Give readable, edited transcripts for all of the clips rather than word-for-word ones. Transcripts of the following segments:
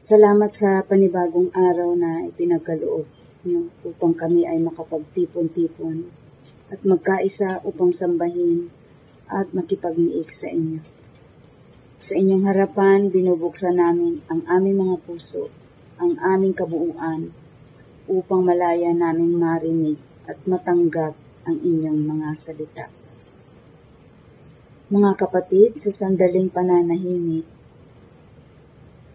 Salamat sa panibagong araw na ipinagkaloob niyo upang kami ay makapagtipon-tipon at magkaisa upang sambahin at makipagniik sa inyo. Sa inyong harapan, binubuksan namin ang aming mga puso, ang aming kabuuan, upang malaya naming marinig at matanggap ang inyong mga salita. Mga kapatid, sa sandaling pananahimik,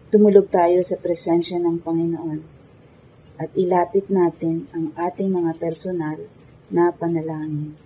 tumulog tayo sa presensya ng Panginoon at ilapit natin ang ating mga personal na panalangin.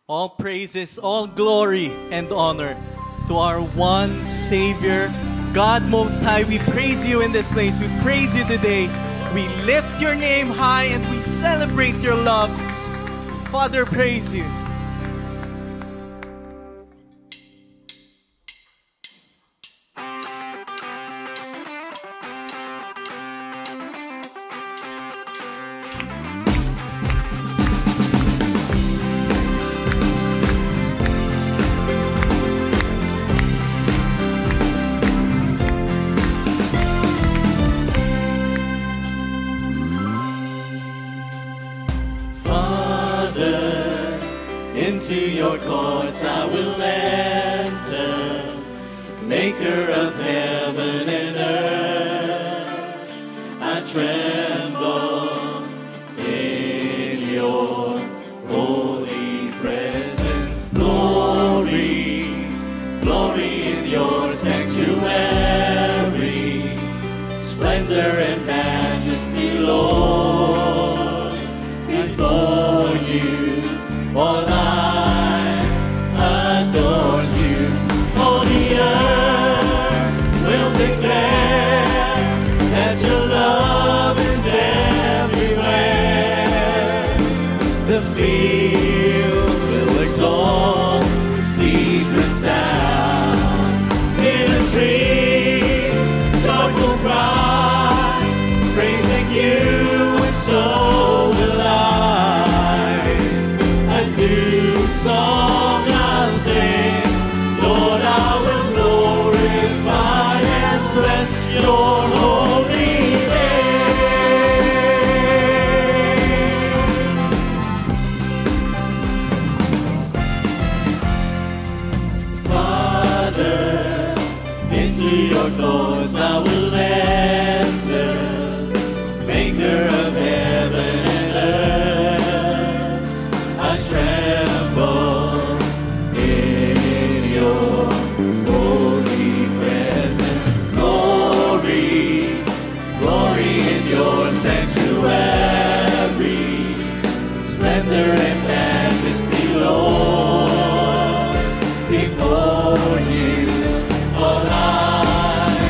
All praises, all glory, and honor to our one Savior, God Most High. We praise you in this place. We praise you today. We lift your name high and we celebrate your love. Father, praise you. Into your courts I will enter, maker of heaven and earth. I tremble in your holy presence. Glory, glory in your sanctuary. Splendor and majesty, Lord, before you all life adores you. All the earth will declare that your love is everywhere. The fields will exalt, seas resound. In the trees, joyful cry, praising you, and so will I. New song I'll sing, Lord, I will glorify and bless your holy name. Father, into your courts I will enter, maker of heaven and earth. I tremble in your holy presence. Glory, glory in your sanctuary. Splendor and majesty, Lord, before you all life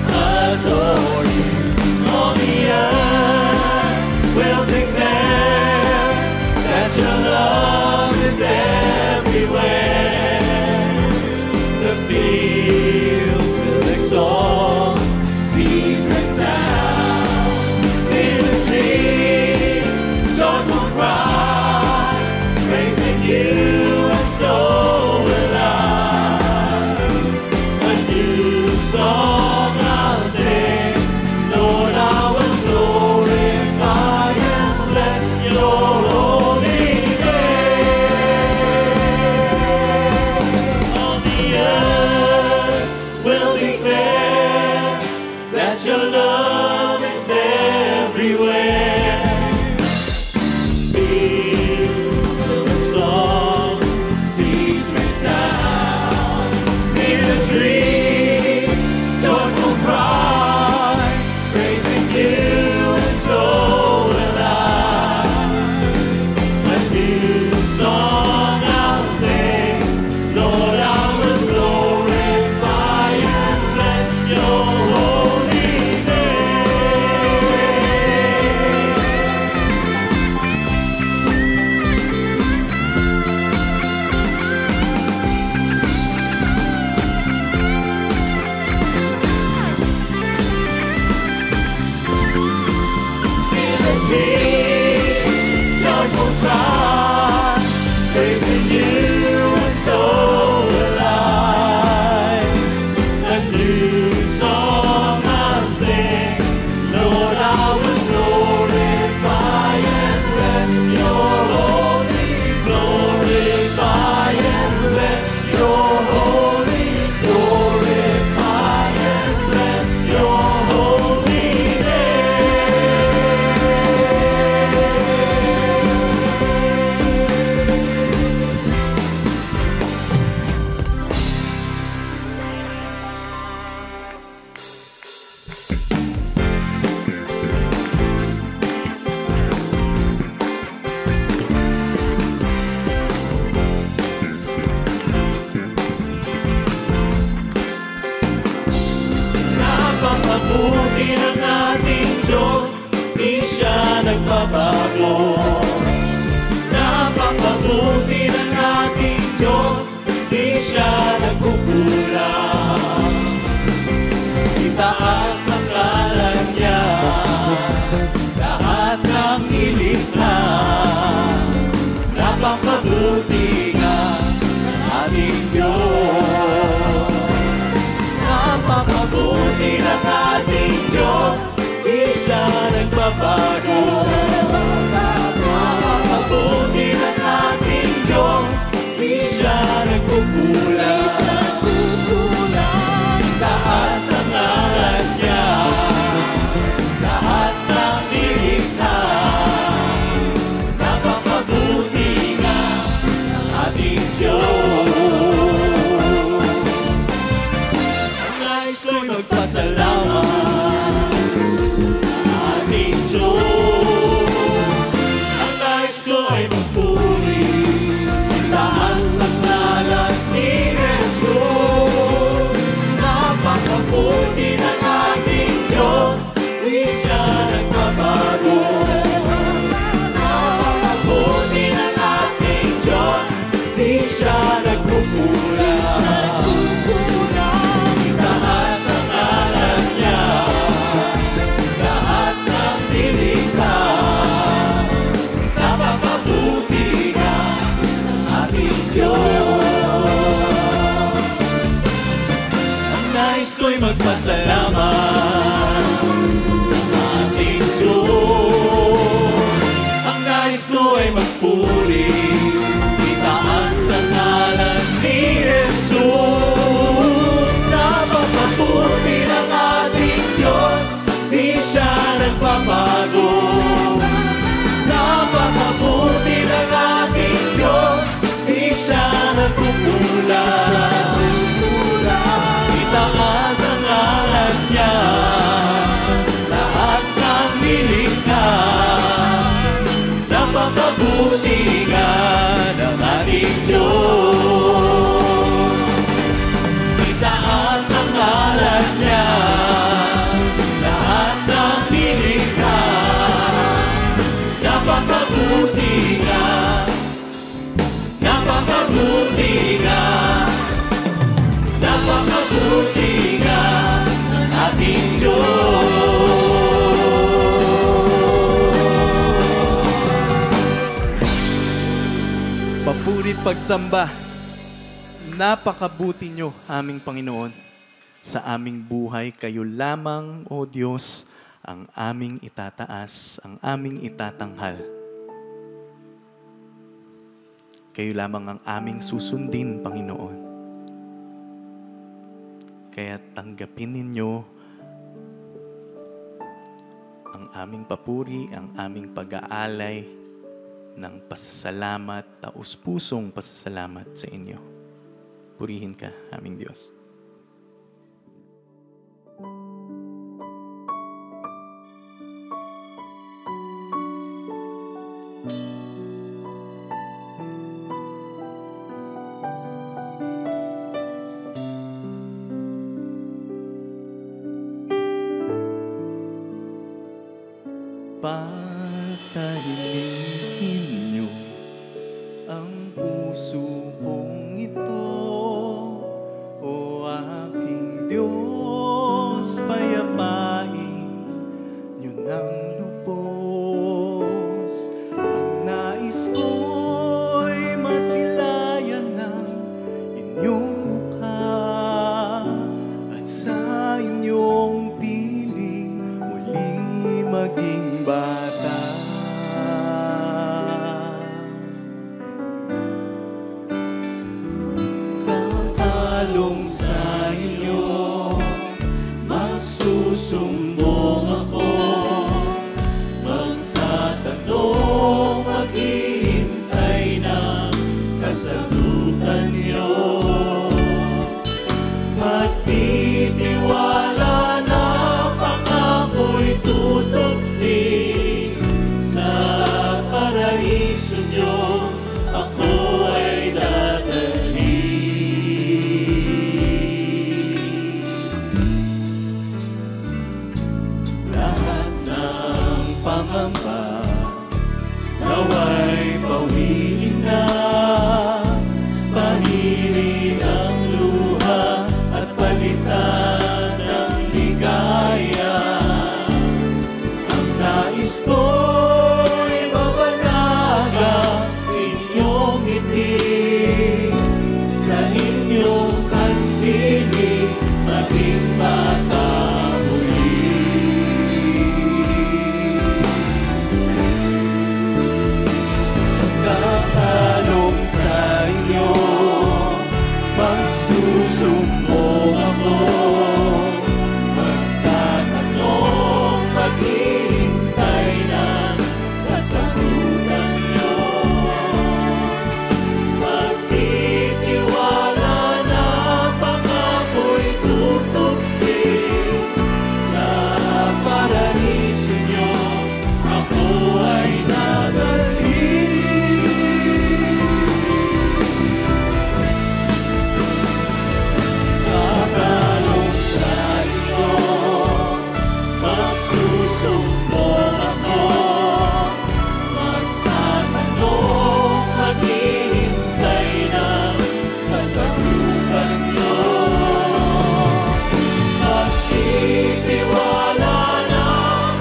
adore you. All the earth will declare that your love is everywhere. The fields will exalt, seas resound. In the streets, joyful cry, praising you, and so will I. A new song I'll sing, Lord, I will glorify and bless your holy name. napakabuti nga ng ating Diyos. Napakabuti ng ating Diyos, di siya nagbabago. Napakabuti ng ating Diyos, di siya nagkukulang. Taas ang ngalan niya, lahat ng nilikha. Napakabuti nga ng ating Diyos. Ang nais ko'y magpasalamat sa ating Diyos. Ang nais ko ay magpuri, taas ang ngalan ni Jesus. Napakabuti ng ating Diyos, di siya nagbabago. Napakabuti ng ating Diyos, di siya nagkukulang. Itaas ang ngalan niya, lahat ng nilikha. Napakabuti nga ng ating Diyos. Ang nais ko'y magpasalamat sa ating Diyos. Ang nais ko ay magpuri, itaas ang ngalan ni Jesus. Napakabuti ng ating Diyos, di siya nagbabago. Napakabuti ng ating Diyos, di siya nagkukulang. Itaas ang ngalan niya, lahat ng nilikha. Napakabuti nga ng ating Diyos. Itaas ang ngalan niya, lahat ng nilikha. Napakabuti nga, napakabuti nga, napakabuti nga ng ating Diyos. Papuri't pagsamba, napakabuti nyo, aming Panginoon. Sa aming buhay, kayo lamang, O Diyos, ang aming itataas, ang aming itatanghal. Kayo lamang ang aming susundin, Panginoon. Kaya tanggapin ninyo ang aming papuri, ang aming pag-aalay ng pasasalamat, taus-pusong pasasalamat sa inyo. Purihin ka, aming Diyos. Patahimikin niyo ang puso kong ito, o aking Diyos, payapain niyo ng lubos. Ang nais ko'y masilayan ng inyong mukha, at sa inyong piling muli maging bata. Kakalong sa inyo, magsusumbong ako, magtatanong, maghihintay ng kasagutan niyo. Magtitiwala na pangako'y tutupin, sa paraiso niyo ako ay dadalhin. inyong ngiti, sa inyong kandiling maging bata muli. Kakalog sa inyo, magsusumbong ako, magtatanong, maghihintay ng kasagutan nyo. Magtitiwala na pangako'y tutupin, sa paraiso nyo ako ay nadalhin. Kakalog sa inyo, magsusumbong ako, magtatanong, maghihintay ng kasagutan nyo. Magtitiwala na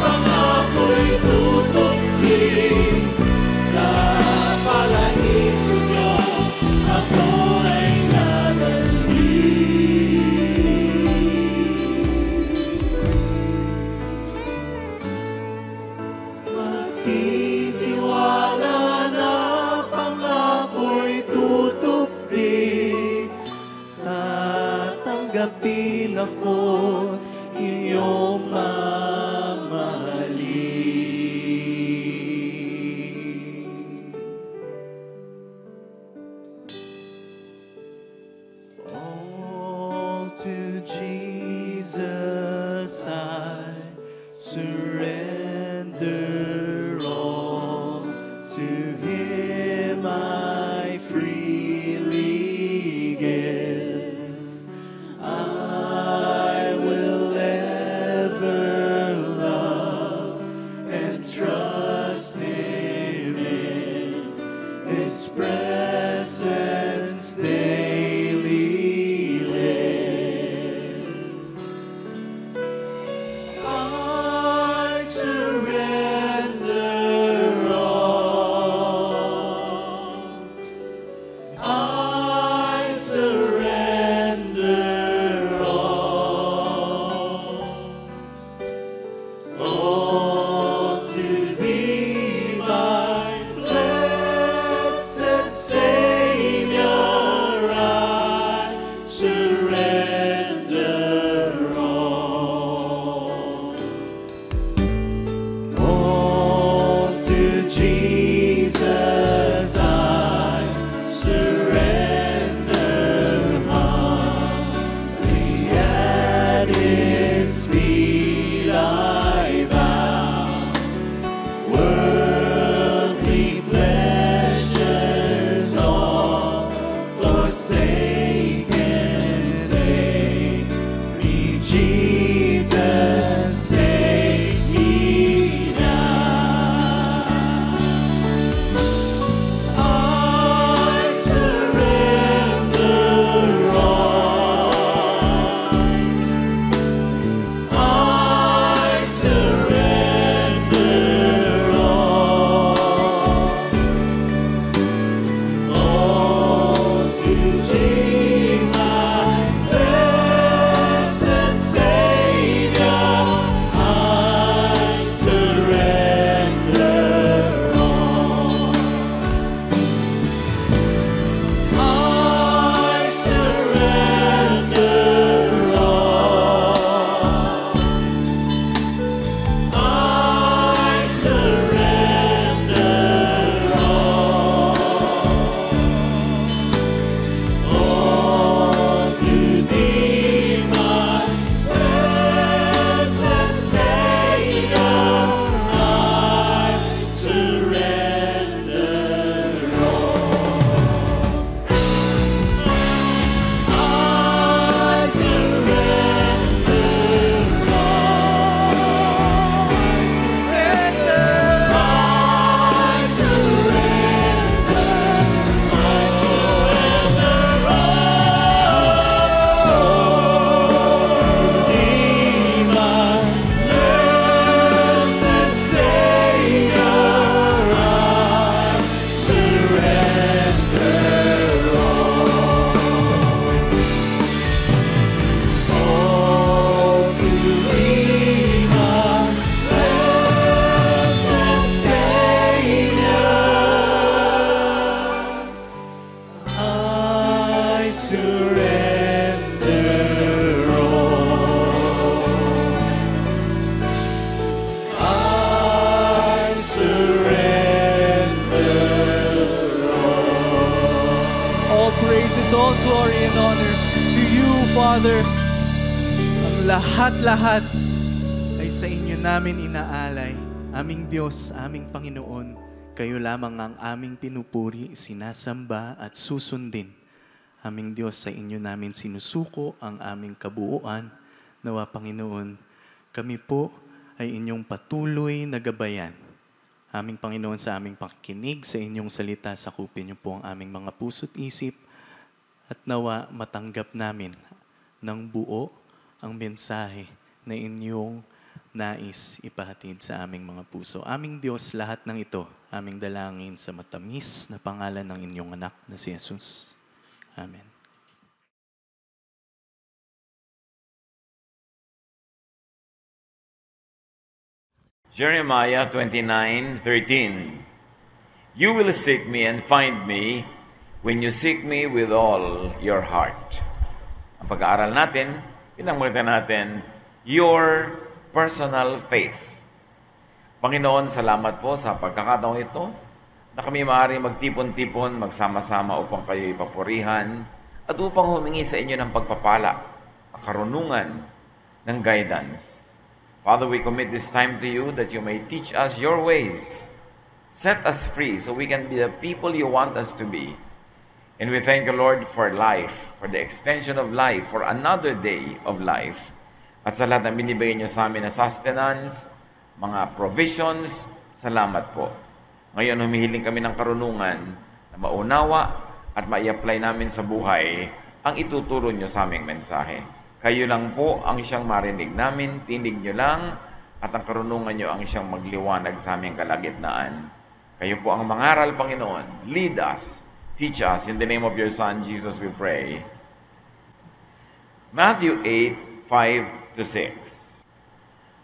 pangako'y tutupin, sa paraiso nyo ako ay nadalhin. Magtitiwala na pangako'y tutupin, tatanggapin ako't inyong mamahalin. All to Jesus I surrender all, to Him I freely give. I will ever love and trust Him in His presence daily live. I surrender all. I surrender all. All to Thee, my blessed Savior. praises, all glory and honor to you, Father. Ang lahat-lahat ay sa inyo namin inaalay. Aming Diyos, aming Panginoon, kayo lamang ang aming pinupuri, sinasamba at susundin. Aming Diyos, sa inyo namin sinusuko ang aming kabuuan. Nawa, Panginoon, kami po ay inyong patuloy na gabayan. Aming Panginoon, sa aming pakikinig sa inyong salita, sakupin niyo po ang aming mga puso't isip at nawa matanggap namin ng buo ang mensahe na inyong nais ipahatid sa aming mga puso. Aming Diyos, lahat ng ito, aming dalangin sa matamis na pangalan ng inyong anak na si Jesus. Amen. Jeremiah 29:13. You will seek me and find me when you seek me with all your heart. Ang pag-aaral natin, pinangulitan natin, your personal faith. Panginoon, salamat po sa pagkakataong ito na kami maaari magtipon-tipon, magsama-sama upang kayo ipapurihan at upang humingi sa inyo ng pagpapala, karunungan, ng guidance. Father, we commit this time to you that you may teach us your ways. Set us free so we can be the people you want us to be. And we thank you, Lord, for life, for the extension of life, for another day of life. At sa lahat ng binibigay niyo sa amin na sustenance, mga provisions, salamat po. Ngayon, humihiling kami ng karunungan na maunawa at mai-apply namin sa buhay ang ituturo niyo sa aming mensahe. Kayo lang po ang siyang marinig namin, tinig niyo lang, at ang karunungan niyo ang siyang magliwanag sa aming kalagitnaan. Kayo po ang mangaral, Panginoon. Lead us, teach us. In the name of your Son, Jesus, we pray. Matthew 8:5-6.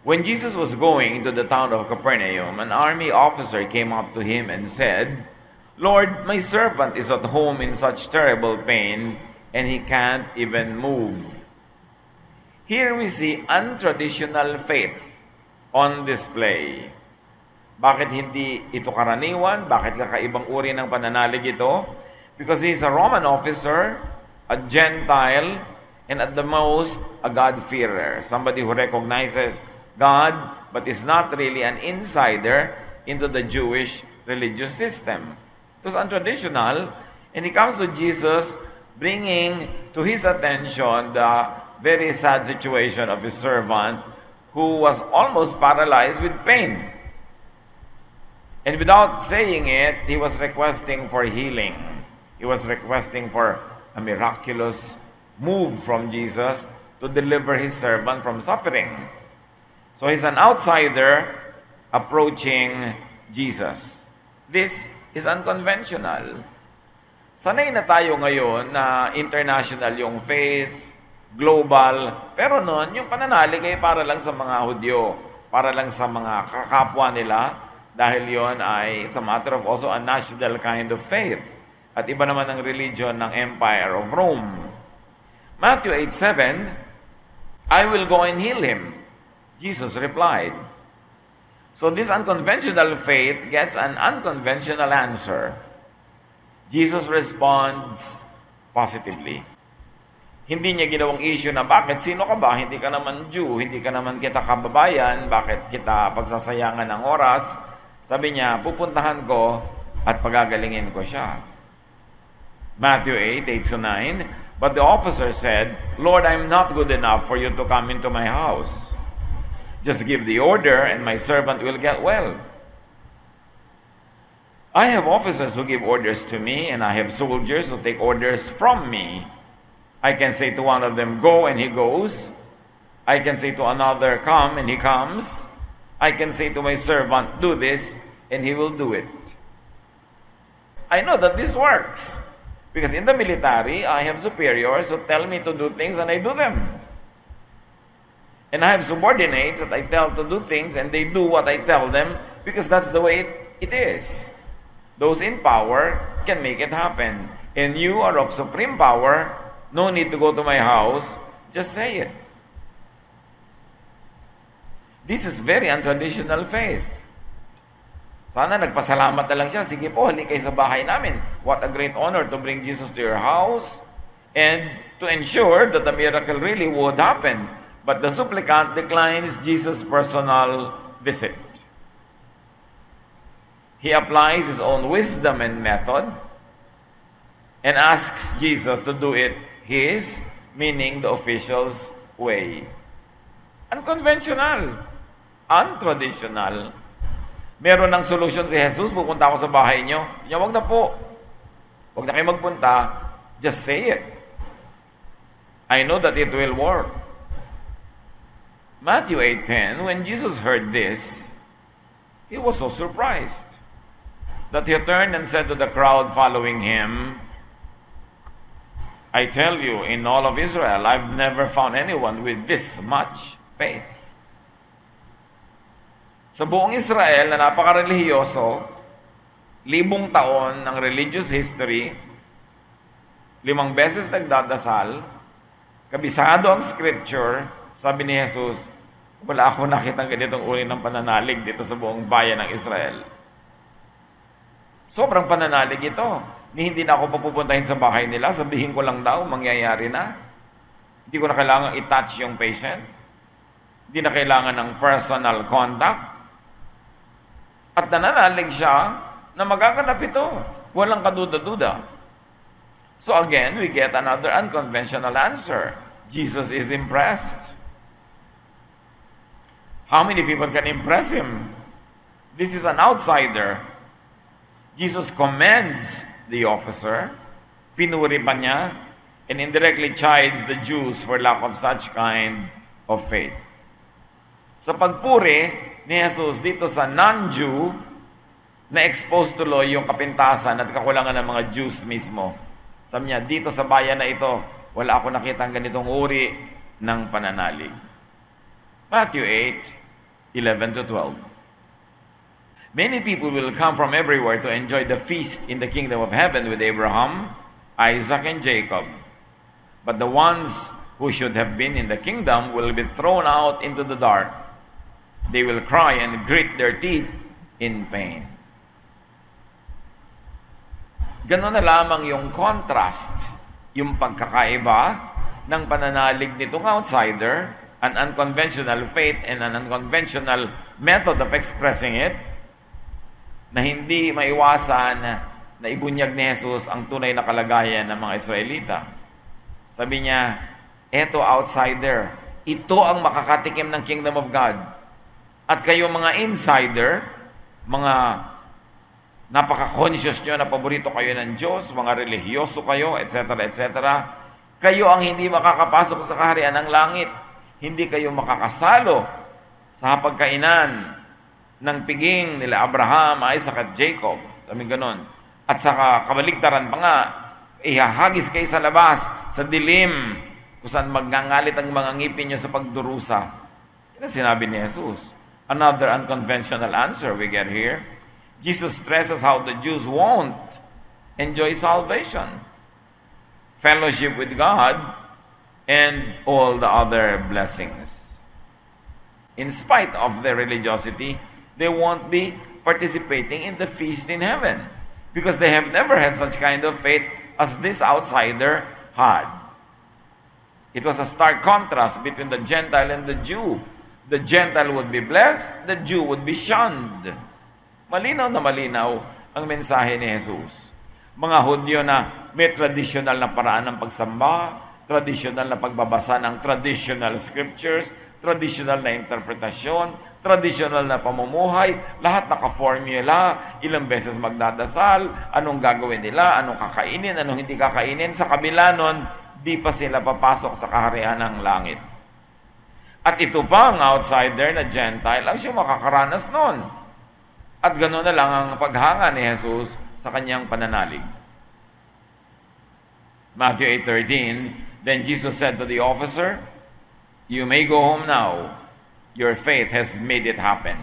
When Jesus was going into the town of Capernaum, an army officer came up to him and said, Lord, my servant is at home in such terrible pain, and he can't even move. Here we see untraditional faith on display. Bakit hindi ito karaniwan? Bakit kakaibang uri ng pananalig ito? Because he's a Roman officer, a Gentile, and at the most, a God-fearer. Somebody who recognizes God, but is not really an insider into the Jewish religious system. It was untraditional, and he comes to Jesus bringing to his attention the very sad situation of his servant who was almost paralyzed with pain. And without saying it, he was requesting for healing. He was requesting for a miraculous move from Jesus to deliver his servant from suffering. So he's an outsider approaching Jesus. This is unconventional. Sanay na tayo ngayon na international yung faith, global, pero noon yung pananalig ay para lang sa mga Hudyo, para lang sa mga kakapwa nila, dahil yon ay it's a matter of also a national kind of faith. At iba naman ang religion ng Empire of Rome. Matthew 8:7, I will go and heal him. Jesus replied. So this unconventional faith gets an unconventional answer. Jesus responds positively. Hindi niya ginawang issue na bakit sino ka ba? Hindi ka naman Jew, hindi ka naman kita kababayan, bakit kita pagsasayangan ng oras? Sabi niya, pupuntahan ko at pagagalingin ko siya. Matthew 8:8-9, but the officer said, Lord, I'm not good enough for you to come into my house. Just give the order and my servant will get well. I have officers who give orders to me, and I have soldiers who take orders from me. I can say to one of them, go, and he goes. I can say to another, come, and he comes. I can say to my servant, do this, and he will do it. I know that this works. Because in the military, I have superiors who tell me to do things, and I do them. And I have subordinates that I tell to do things, and they do what I tell them, because that's the way it is. Those in power can make it happen. And you are of supreme power, no need to go to my house, just say it. This is very untraditional faith. Sana nagpasalamat na lang siya. Sige po, halik kayo sa bahay namin. What a great honor to bring Jesus to your house and to ensure that the miracle really would happen. But the supplicant declines Jesus' personal visit. He applies his own wisdom and method and asks Jesus to do it his, meaning the official's way. Unconventional, untraditional. Meron ng solusyon si Jesus, pupunta ako sa bahay nyo. Kanya, wag na po. Wag na kayo magpunta. Just say it. I know that it will work. Matthew 8:10, when Jesus heard this, he was so surprised that he turned and said to the crowd following him, I tell you, in all of Israel, I've never found anyone with this much faith. Sa buong Israel na napaka-relihiyoso, 1,000 taon ng religious history, 5 beses nagdadasal, kabisado ang scripture, sabi ni Jesus, wala ako nakitang ganitong uri ng pananalig dito sa buong bayan ng Israel. Sobrang pananalig ito. Hindi na ako papupuntahin sa bahay nila, sabihin ko lang daw, mangyayari na. Hindi ko na kailangan i-touch yung patient. Hindi na kailangan ng personal contact. At nananalig siya na magaganap ito. Walang kaduda-duda. So again, we get another unconventional answer. Jesus is impressed. How many people can impress him? This is an outsider. Jesus commends the officer, pinuri pa niya, and indirectly chides the Jews for lack of such kind of faith. Sa pagpuri ni Jesus dito sa non-Jew, na-expose tuloy yung kapintasan at kakulangan ng mga Jews mismo. Sabi niya, dito sa bayan na ito, wala ako nakitang ganitong uri ng pananalig. Matthew 8:11-12. Many people will come from everywhere to enjoy the feast in the kingdom of heaven with Abraham, Isaac, and Jacob. But the ones who should have been in the kingdom will be thrown out into the dark. They will cry and grit their teeth in pain. Ganon na lamang yung contrast, yung pagkakaiba ng pananalig nitong outsider, an unconventional faith and an unconventional method of expressing it, na hindi maiwasan na ibunyag ni Jesus ang tunay na kalagayan ng mga Israelita. Sabi niya, eto outsider, ito ang makakatikim ng kingdom of God. At kayo mga insider, mga napaka-conscious nyo na paborito kayo ng Diyos, mga religyoso kayo, etc., etc., kayo ang hindi makakapasok sa kaharian ng langit. Hindi kayo makakasalo sa hapagkainan ng piging nila Abraham, Isaac at Jacob. Sabi ganon. At saka kabaligtaran pa nga, ihahagis kayo sa labas, sa dilim, kung saan magngangalit ang mga ngipin nyo sa pagdurusa. Yan ang sinabi ni Jesus. Another unconventional answer we get here. Jesus stresses how the Jews won't enjoy salvation, fellowship with God, and all the other blessings. In spite of their religiosity, they won't be participating in the feast in heaven because they have never had such kind of faith as this outsider had. It was a stark contrast between the Gentile and the Jew. The Gentile would be blessed, the Jew would be shunned. Malinaw na malinaw ang mensahe ni Jesus. Mga Hudyo na may traditional na paraan ng pagsamba, traditional na pagbabasa ng traditional scriptures, traditional na interpretasyon, traditional na pamumuhay, lahat naka-formula, ilang beses magdadasal, anong gagawin nila, anong kakainin, anong hindi kakainin. Sa kabila nun, di pa sila papasok sa kaharian ng langit. At ito pa ang outsider na Gentile ang siyang makakaranas nun. At gano'n na lang ang paghanga ni Jesus sa kanyang pananalig. Matthew 8:13, then Jesus said to the officer, you may go home now. Your faith has made it happen.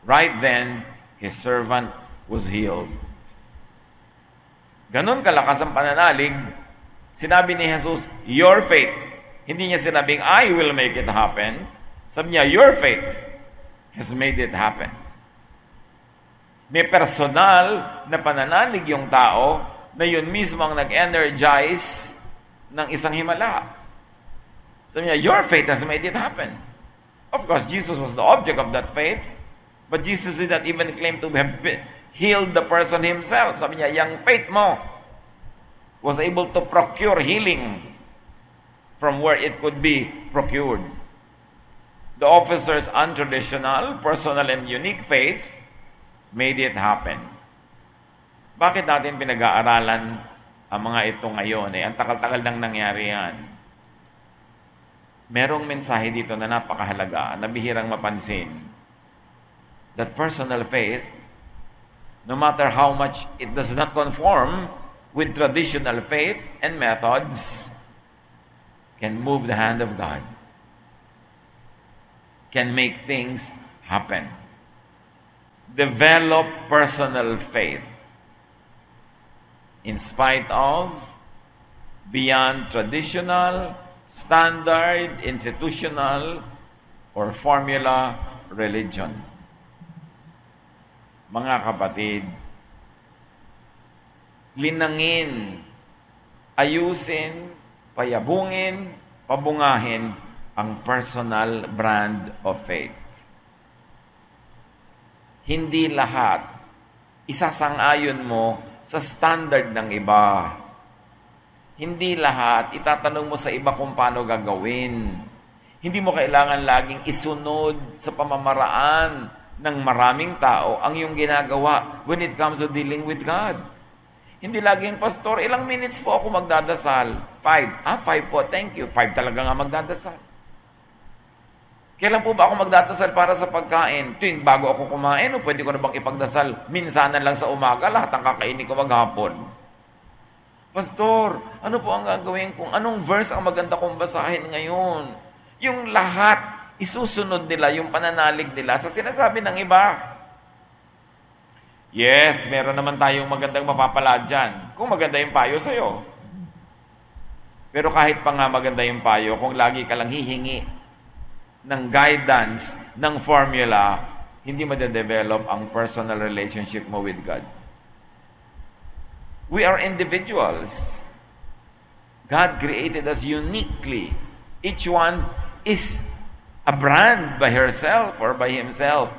Right then, his servant was healed. Ganon kalakas ang pananalig, sinabi ni Jesus, your faith. Hindi niya sinabing, I will make it happen. Sabi niya, your faith has made it happen. May personal na pananalig yung tao na yun mismo ang nag-energize ng isang himala. Sabi niya, your faith has made it happen. Of course, Jesus was the object of that faith, but Jesus did not even claim to have healed the person himself. Sabi niya, yung faith mo was able to procure healing from where it could be procured. The officer's untraditional, personal, and unique faith made it happen. Bakit natin pinag-aaralan ang mga ito ngayon? Ang takal-takal nang nangyari yan. Merong mensahe dito na napakahalaga, na bihirang mapansin. That personal faith, no matter how much it does not conform with traditional faith and methods, can move the hand of God, can make things happen. Develop personal faith in spite of, beyond traditional, standard, institutional, or formula religion. Mga kapatid, linangin, ayusin, payabungin, pabungahin ang personal brand of faith. Hindi lahat isasang-ayon mo sa standard ng iba. Hindi lahat itatanong mo sa iba kung paano gagawin. Hindi mo kailangan laging isunod sa pamamaraan ng maraming tao ang iyong ginagawa when it comes to dealing with God. Hindi laging, Pastor, ilang minutes po ako magdadasal? 5. 5 po, thank you. 5 talaga nga magdadasal. Kailan po ba ako magdadasal para sa pagkain? Tuwing bago ako kumain, o pwede ko na bang ipagdasal minsanan lang sa umaga, lahat ang kakainin ko maghapon? Pastor, ano po ang gagawin kung anong verse ang maganda kong basahin ngayon? Yung lahat, isusunod nila yung pananalig nila sa sinasabi ng iba. Yes, meron naman tayong magandang mapapala dyan kung maganda yung payo sa'yo. Pero kahit pa nga maganda yung payo, kung lagi ka lang hihingi ng guidance, ng formula, hindi madedevelop ang personal relationship mo with God. We are individuals. God created us uniquely. Each one is a brand by herself or by himself.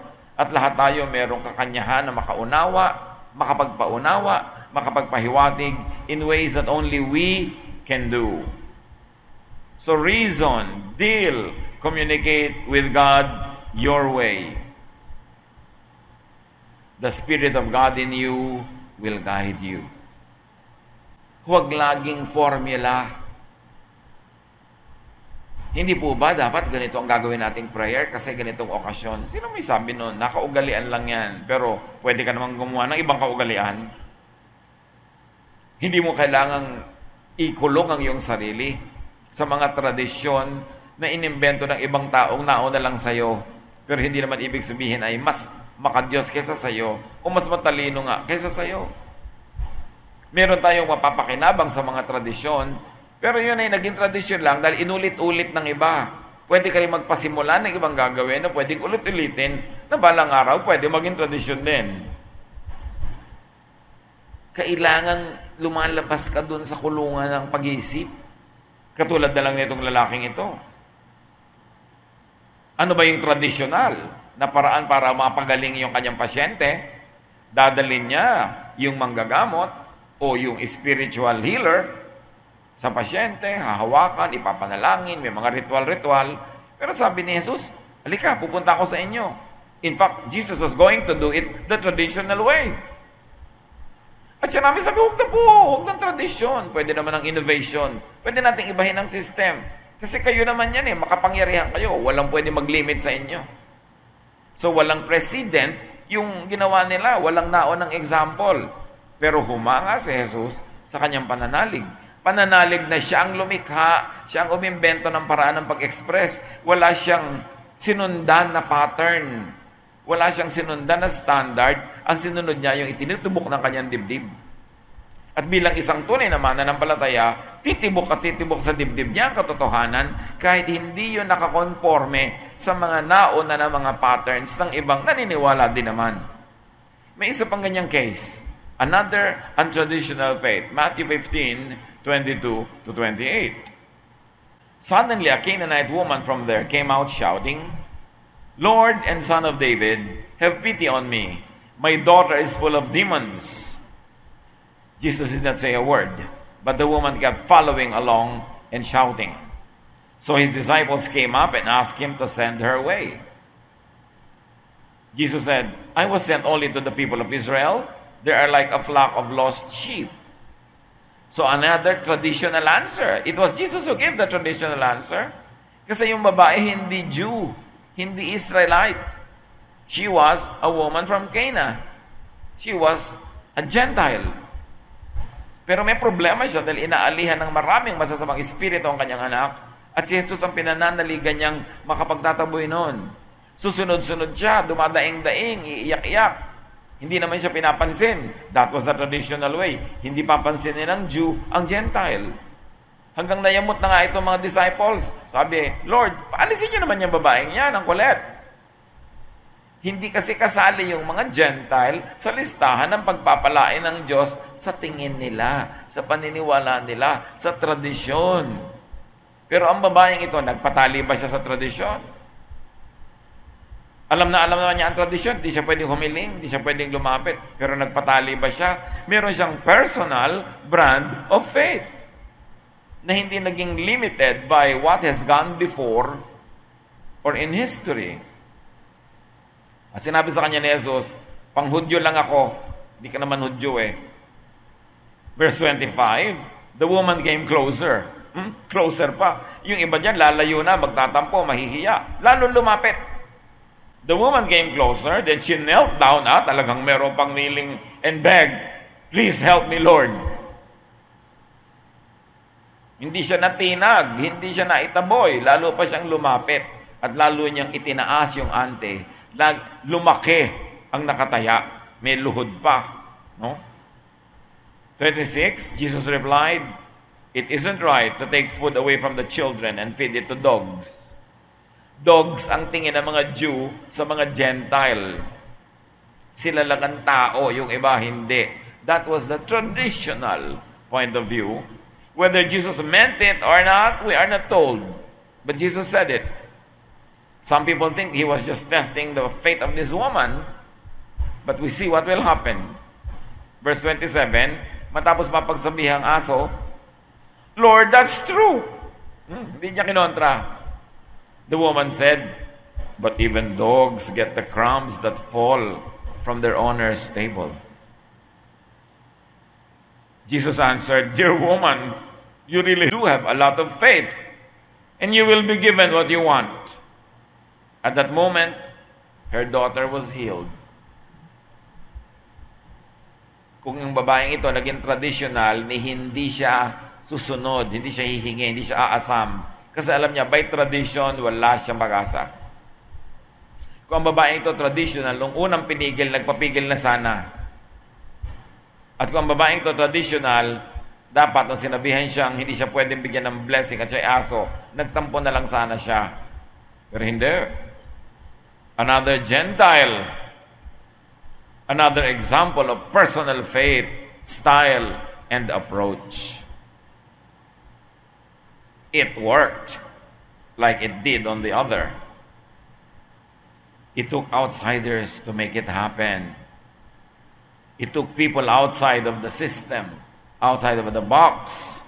At lahat tayo merong kakanyahan na makaunawa, makapagpaunawa, makapagpahiwatig in ways that only we can do. So reason, deal, communicate with God your way. The Spirit of God in you will guide you. Huwag laging formula. Hindi po ba dapat ganito ang gagawin nating prayer kasi ganitong okasyon? Sino may sabi nun? Nakaugalian lang yan. Pero pwede ka namang gumawa ng ibang kaugalian. Hindi mo kailangang ikulong ang iyong sarili sa mga tradisyon na inimbento ng ibang taong nauna lang sa'yo. Pero hindi naman ibig sabihin ay mas makadiyos kaysa sa'yo o mas matalino nga kaysa sa'yo. Meron tayong mapapakinabang sa mga tradisyon, pero yun ay naging tradisyon lang dahil inulit-ulit ng iba. Pwede ka rin magpasimula ng ibang gagawin na pwedeng ulit-ulitin na balang araw pwede maging tradisyon din. Kailangang lumalabas ka dun sa kulungan ng pag-iisip. Katulad na lang nitong lalaking ito. Ano ba yung tradisyonal na paraan para mapagaling yung kanyang pasyente? Dadalhin niya yung manggagamot o yung spiritual healer sa pasyente, hahawakan, ipapanalangin, may mga ritual-ritual. Pero sabi ni Jesus, halika, pupunta ako sa inyo. In fact, Jesus was going to do it the traditional way. At siya namin sabi, huwag na po, huwag ng tradisyon. Pwede naman ng innovation. Pwede nating ibahin ang system. Kasi kayo naman yan makapangyarihan kayo. Walang pwede mag-limit sa inyo. So walang president yung ginawa nila. Walang naon ng example. Pero humanga si Jesus sa kanyang pananalig. Pananalig na siya ang lumikha, siya ang umimbento ng paraan ng pag-express. Wala siyang sinundan na pattern. Wala siyang sinundan na standard. Ang sinunod niya yung itinutubok ng kanyang dibdib. At bilang isang tunay na mananampalataya, titibok at titibok sa dibdib niya ang katotohanan kahit hindi yun nakakonforme sa mga nauna na mga patterns ng ibang naniniwala din naman. May isa pang ganyang case. Another untraditional faith. Matthew 15:22-28. Suddenly, a Canaanite woman from there came out shouting, "Lord and Son of David, have pity on me. My daughter is full of demons." Jesus did not say a word, but the woman kept following along and shouting. So his disciples came up and asked him to send her away. Jesus said, "I was sent only to the people of Israel. They are like a flock of lost sheep." So another traditional answer. It was Jesus who gave the traditional answer. Kasi yung babae hindi Jew, hindi Israelite. She was a woman from Cana. She was a Gentile. Pero may problema siya dahil inaalihan ng maraming masasamang espiritu ang kanyang anak at si Jesus ang pinananaligan niyang makapagtataboy noon. Susunod-sunod siya, dumadaing-daing, iiyak-iyak. Hindi naman siya pinapansin. That was the traditional way. Hindi papansinin ng Jew ang Gentile. Hanggang nayamot na nga itong mga disciples. Sabi, "Lord, paalisin niyo naman yung babaeng yan, ang kulit." Hindi kasi kasali yung mga Gentile sa listahan ng pagpapalain ng Diyos sa tingin nila, sa paniniwala nila, sa tradisyon. Pero ang babaeng ito, nagpatali ba siya sa tradisyon? Alam naman niya ang tradisyon, hindi siya pwedeng humiling, hindi siya pwedeng lumapit. Pero nagpatali ba siya? Meron siyang personal brand of faith na hindi naging limited by what has gone before or in history. At sinabi sa kanya ni Jesus, "Panghudyo lang ako, hindi ka naman Hudyo eh." Verse 25, the woman came closer. Closer pa. Yung iba dyan, lalayo na, magtatampo, mahihiya. Lalo lumapit. The woman came closer, then she knelt down talagang meron pang kneeling and begged, "Please help me, Lord." Hindi siya natinag, hindi siya naitaboy, lalo pa siyang lumapit at lalo niyang itinaas yung ante. Lumaki ang nakataya, may luhod pa. No? 26, Jesus replied, "It isn't right to take food away from the children and feed it to dogs." Dogs ang tingin ng mga Jew sa mga Gentile. Sila lang ang tao, yung iba hindi. That was the traditional point of view. Whether Jesus meant it or not, we are not told. But Jesus said it. Some people think he was just testing the faith of this woman. But we see what will happen. Verse 27, matapos mapagsabihang aso, "Lord, that's true." Hindi niya kinontra. The woman said, "But even dogs get the crumbs that fall from their owner's table." Jesus answered, "Dear woman, you really do have a lot of faith, and you will be given what you want." At that moment, her daughter was healed. Kung yung babaeng ito naging traditional, ni hindi siya susunod, hindi siya hihingi, hindi siya aasam. Kasi alam niya, by tradition, wala siyang pag-asa. Kung ang babaeng ito traditional, nung unang pinigil, nagpapigil na sana. At kung ang babaeng ito traditional, dapat nung sinabihan siyang hindi siya pwedeng bigyan ng blessing at siya aso, nagtampo na lang sana siya. Pero hindi. Another Gentile. Another example of personal faith, style, and approach. It worked like it did on the other. It took outsiders to make it happen. It took people outside of the system, outside of the box,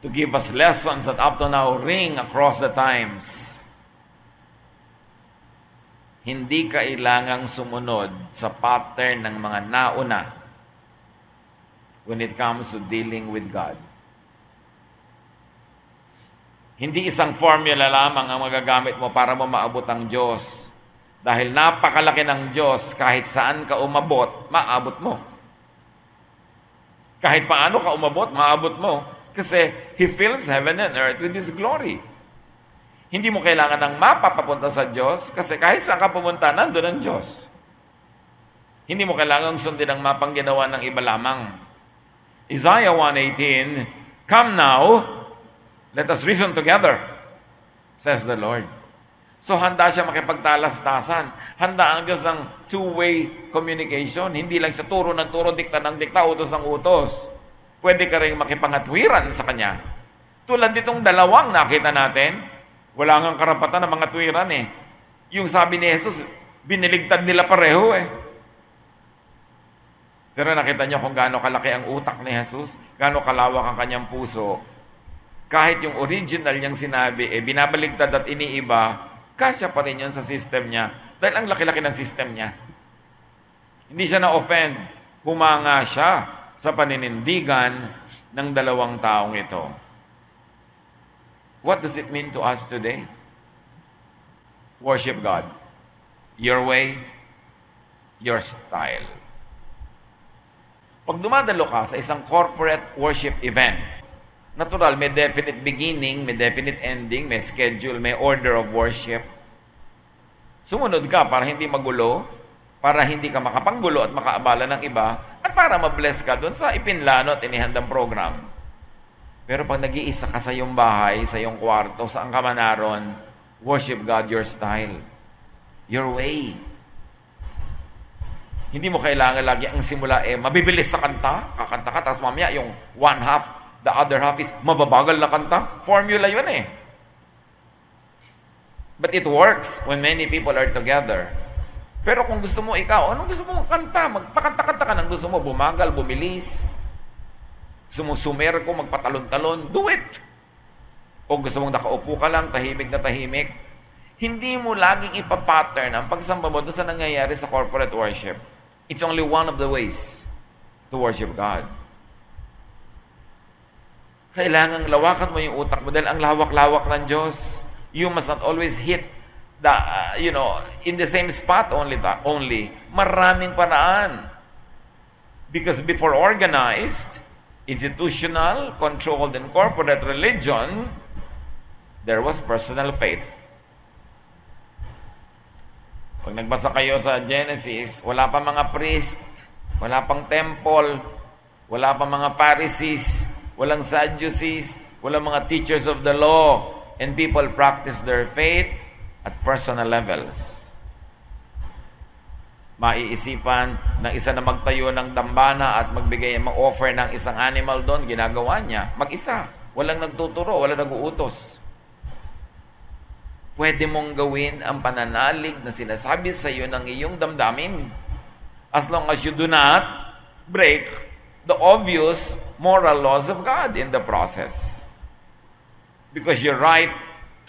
to give us lessons that up to now ring across the times. Hindi kailangang sumunod sa pattern ng mga nauna when it comes to dealing with God. Hindi isang formula lamang ang magagamit mo para mo maabot ang Diyos. Dahil napakalaki ng Diyos, kahit saan ka umabot, maabot mo. Kahit paano ka umabot, maabot mo. Kasi He fills heaven and earth with His glory. Hindi mo kailangan ng mapa papunta sa Diyos, kasi kahit saan ka pumunta, nandun ang Diyos. Hindi mo kailangan sundin ang mapang ginawa ng iba lamang. Isaiah 1:18, "Come now, let us reason together, says the Lord. So handa siya makipagtalastasan. Handa ang Diyos ng two-way communication. Hindi lang siya turo ng turo, dikta ng dikta, utos ng utos. Pwede ka rin makipangatwiran sa Kanya. Tulad ditong dalawang nakita natin, wala ngang karapatan ng mga tuwiran eh. Yung sabi ni Jesus, biniligtad nila pareho eh. Pero nakita niyo kung gaano kalaki ang utak ni Jesus, gaano kalawak ang kanyang puso. Kahit yung original niyang sinabi, binabaligtad at iniiba, kasya pa rin yun sa system niya. Dahil ang laki-laki ng system niya. Hindi siya na-offend. Humanga siya sa paninindigan ng dalawang taong ito. What does it mean to us today? Worship God. Your way, your style. Pag dumadalo ka sa isang corporate worship event, natural, may definite beginning, may definite ending, may schedule, may order of worship. Sumunod ka para hindi magulo, para hindi ka makapanggulo at makaabala ng iba, at para ma-bless ka doon sa ipinlano at inihandang program. Pero pag nag-iisa ka sa iyong bahay, sa iyong kwarto, saan ka man naroon, worship God your style, your way. Hindi mo kailangan lagi ang simula mabibilis sa kanta, kakanta ka, tapos mamaya yung one half, the other half is mababagal na kanta. Formula yun eh. But it works when many people are together. Pero kung gusto mo ikaw, anong gusto mo kanta? Magpakanta-kanta ka ng gusto mo, bumagal, bumilis. Gusto mo sumerko, magpatalon-talon, do it. O gusto mong nakaupo ka lang, tahimik na tahimik. Hindi mo laging ipapattern ang pagsamba mo doon sa nangyayari sa corporate worship. It's only one of the ways to worship God. Kailangang lawakan mo yung utak mo dahil ang lawak-lawak ng Diyos. You must not always hit the, in the same spot only. Maraming paraan. Because before organized, institutional, controlled, and corporate religion, there was personal faith. Pag nagbasa kayo sa Genesis, wala pa mga priest, wala pang temple, wala pa mga Pharisees, walang Sadducees, walang mga teachers of the law, and people practice their faith at personal levels. Maiisipan ng isa na magtayo ng dambana at mag-offer ng isang animal doon, ginagawa niya, mag-isa. Walang nagtuturo, walang nag-uutos. Pwede mong gawin ang pananalig na sinasabi sa iyo ng iyong damdamin. As long as you do not break the obvious moral laws of God in the process. Because your right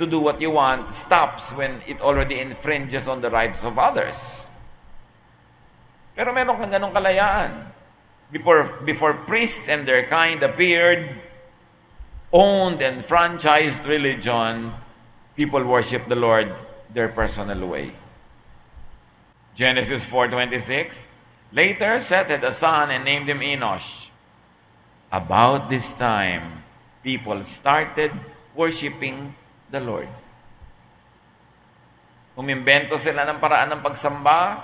to do what you want stops when it already infringes on the rights of others. Pero meron kang ganong kalayaan. Before priests and their kind appeared, owned and franchised religion, people worship the Lord their personal way. Genesis 4:26. Later, Seth had a son and named him Enosh. About this time, people started worshiping the Lord. Umimbento sila ng paraan ng pagsamba,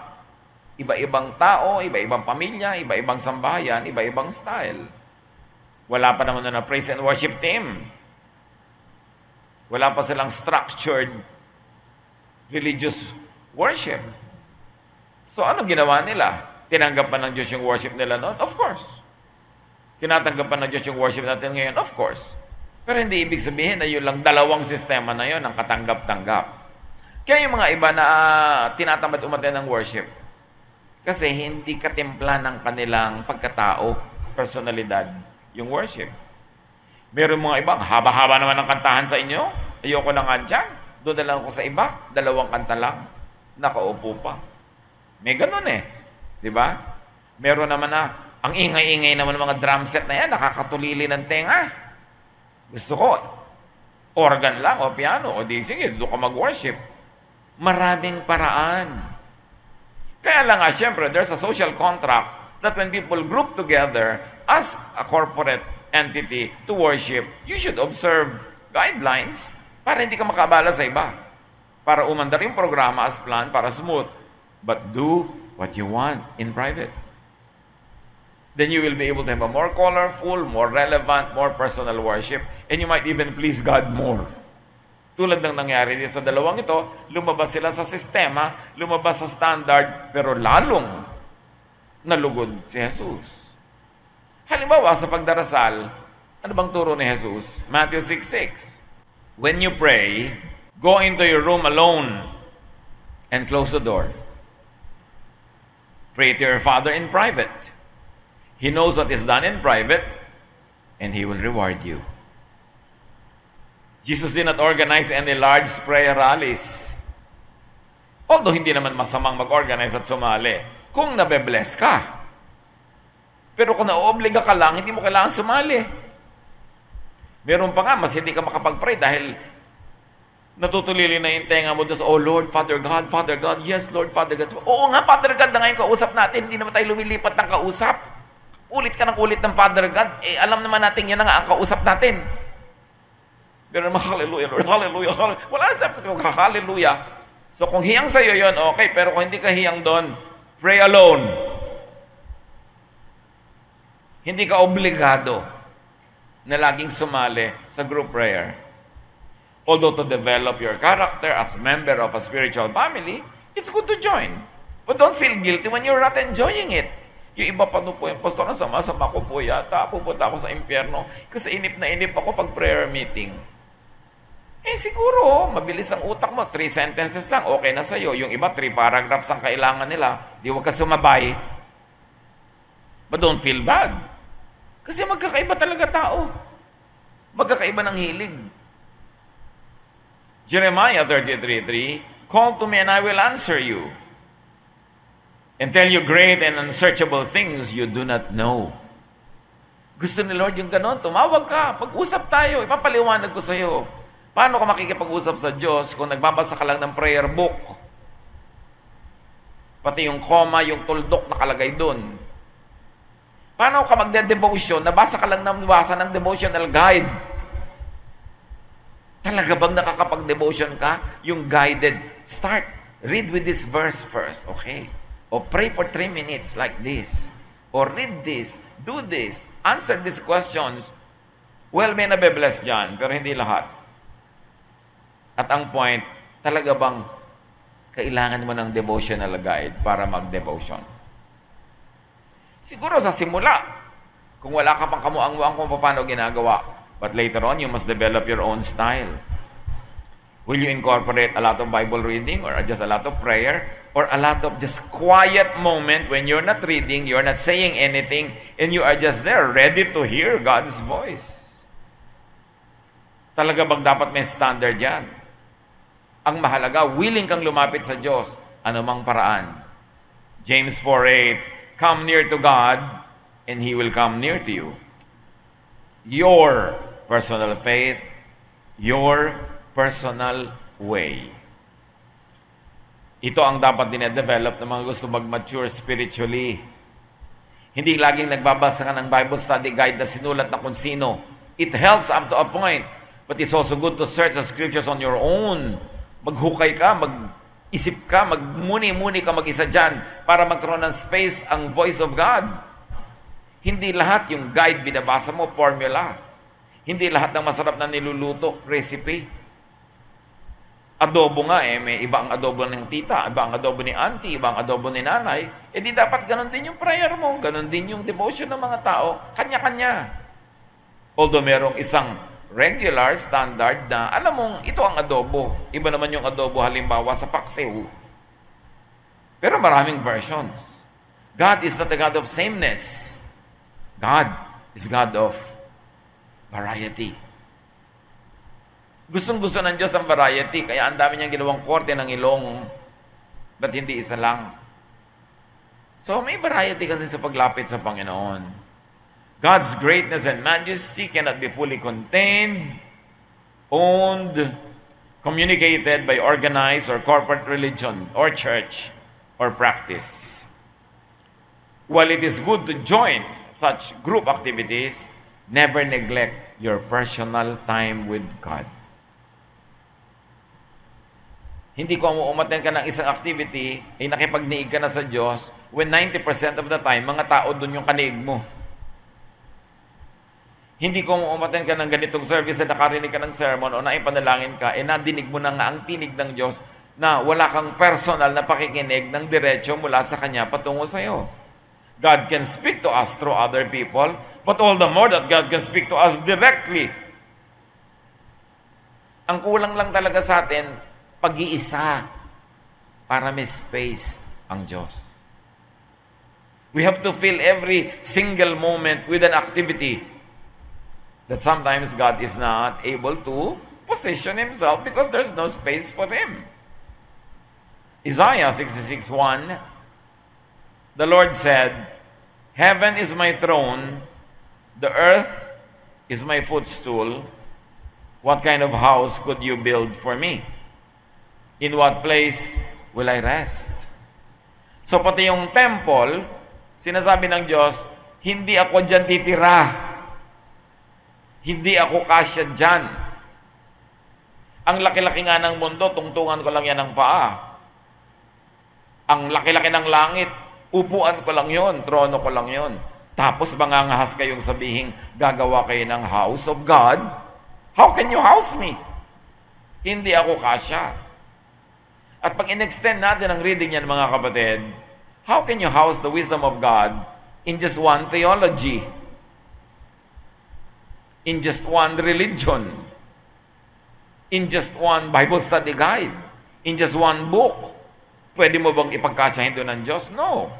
iba-ibang tao, iba-ibang pamilya, iba-ibang sambahayan, iba-ibang style. Wala pa naman na praise and worship team. Wala pa silang structured religious worship. So ano ginawa nila? Tinanggap pa ng Diyos yung worship nila noon? Of course. Tinatanggap pa ng Diyos yung worship natin ngayon? Of course. Pero hindi ibig sabihin na yun lang dalawang sistema na yun ang katanggap-tanggap. Kaya yung mga iba na tinatamad umattend ng worship, kasi hindi katimpla ng kanilang pagkatao, personalidad, yung worship. Meron mga iba, haba-haba naman ang kantahan sa inyo. Ayoko na nga dyan. Doon na lang ako sa iba. 2 kanta lang. Nakaupo pa. May ganun eh. Diba? Meron naman na, ang ingay-ingay naman ng mga drum set na yan, nakakatulili ng tenga. Gusto ko, organ lang o piano. O di, sige, doon ka mag-worship. Maraming paraan. Kaya lang nga, syempre, there's a social contract that when people group together as a corporate entity to worship, you should observe guidelines para hindi ka makabala sa iba. Para umandar yung programa as planned, para smooth. But do what you want in private. Then you will be able to have a more colorful, more relevant, more personal worship, and you might even please God more. Tulad ng nangyari din sa dalawang ito, lumabas sila sa sistema, lumabas sa standard, pero lalong nalugod si Jesus. Halimbawa, sa pagdarasal, ano bang turo ni Jesus? Matthew 6:6. When you pray, go into your room alone and close the door. Pray to your Father in private. He knows what is done in private, and He will reward you. Jesus did not organize any large prayer rallies. Although hindi naman masamang mag-organize at sumali, kung nabe-bless ka. Pero kung naoobliga ka lang, hindi mo kailangan sumali. Meron pa nga, mas hindi ka makapag-pray dahil natutulili na yung tenga mo doon sa, oh Lord, Father God, yes Lord, Father God. Oo nga, Father God na ngayon kausap natin, hindi naman tayo lumilipat ng kausap. Ulit ka ng ulit ng Father God, alam naman natin yan na nga ang kausap natin. Pero naman, hallelujah, Lord, hallelujah, hallelujah. Wala na sabi ko, hallelujah. So kung hiyang sa'yo yun, okay, pero kung hindi ka hiyang doon, pray alone. Hindi ka obligado na laging sumali sa group prayer. Although to develop your character as member of a spiritual family, it's good to join. But don't feel guilty when you're not enjoying it. Yung iba pa po yung pastor, sama-sama ko po yata, pupunta ako sa impyerno kasi inip na inip ako pag prayer meeting. Siguro, mabilis ang utak mo, 3 sentences lang, okay na sa'yo. Yung iba, 3 paragraphs ang kailangan nila. Di wag ka sumabay. But don't feel bad. Kasi magkakaiba talaga tao. Magkakaiba ng hilig. Jeremiah 33:3, call to me and I will answer you and tell you great and unsearchable things you do not know. Gusto ni Lord yung ganon, tumawag ka, pag-usap tayo, ipapaliwanag ko sa'yo. Paano ka makikipag-usap sa Diyos kung nagbabasa ka lang ng prayer book? Pati yung comma, yung tuldok nakalagay dun. Paano ka magde-devotion? Nabasa ka lang ng devotional guide. Talaga bang nakakapag-devotion ka? Yung guided, start. Read with this verse first, okay? O pray for 3 minutes like this. Or read this, do this, answer these questions. Well, may nabe-bless dyan, pero hindi lahat. At ang point, talaga bang kailangan mo ng devotional guide para mag-devotion? Siguro sa simula, kung wala ka pang kamuang-muang kung paano ginagawa. But later on, you must develop your own style. Will you incorporate a lot of Bible reading or just a lot of prayer or a lot of just quiet moment when you're not reading, you're not saying anything, and you are just there ready to hear God's voice? Talaga bang dapat may standard yan? Ang mahalaga, willing kang lumapit sa Diyos, anumang paraan. James 4:8, come near to God and He will come near to you. Your personal faith, your personal way. Ito ang dapat dinedevelop ng mga gusto mag-mature spiritually. Hindi laging nagbabasa ka ng Bible study guide na sinulat na kung sino. It helps up to a point, but it's also good to search the scriptures on your own. Maghukay ka, mag-isip ka, magmuni-muni ka mag-isa dyan para magkaroon ng space ang voice of God. Hindi lahat yung guide binabasa mo, formula. Hindi lahat ng masarap na niluluto, recipe. Adobo nga may iba ang adobo ng tita, iba ang adobo ni auntie, iba ang adobo ni nanay. Di dapat ganun din yung prayer mo, ganun din yung devotion ng mga tao, kanya-kanya. Although merong isang regular, standard na, alam mong ito ang adobo. Iba naman yung adobo halimbawa sa paksiw. Pero maraming versions. God is not a God of sameness. God is God of variety. Gustong-gusto ng Diyos ang variety, kaya ang dami niyang ginawang korte ng ilong, ba't hindi isa lang? So may variety kasi sa paglapit sa Panginoon. God's greatness and majesty cannot be fully contained, owned, communicated by organized or corporate religion or church or practice. While it is good to join such group activities, never neglect your personal time with God. Hindi ko umuumaten ka ng isang activity, ay nakipagniig ka na sa Diyos, when 90% of the time, mga tao doon yung kaniig mo. Hindi kung umattend ka ng ganitong service at nakarinig ka ng sermon o naipanalangin ka, nadinig mo na nga ang tinig ng Diyos na wala kang personal na pakikinig ng diretso mula sa Kanya patungo sa iyo. God can speak to us through other people, but all the more that God can speak to us directly. Ang kulang lang talaga sa atin, pag-iisa para may space ang Diyos. We have to fill every single moment with an activity that sometimes God is not able to position Himself because there's no space for Him. Isaiah 66:1, the Lord said, "Heaven is my throne, the earth is my footstool. What kind of house could you build for me? In what place will I rest?" So pati yung temple, sinasabi ng Diyos, hindi ako dyan titira. Hindi ako kasya dyan. Ang laki-laki nga ng mundo, tungtungan ko lang yan ng paa. Ang laki-laki ng langit, upuan ko lang yon, trono ko lang yon. Tapos mangangahas kayong sabihin, gagawa kayo ng house of God? How can you house me? Hindi ako kasya. At pag in-extend natin ang reading yan, mga kapatid, how can you house the wisdom of God in just one theology? In just one religion? In just one Bible study guide? In just one book? Pwede mo bang ipagkasyahin doon ng Diyos? No.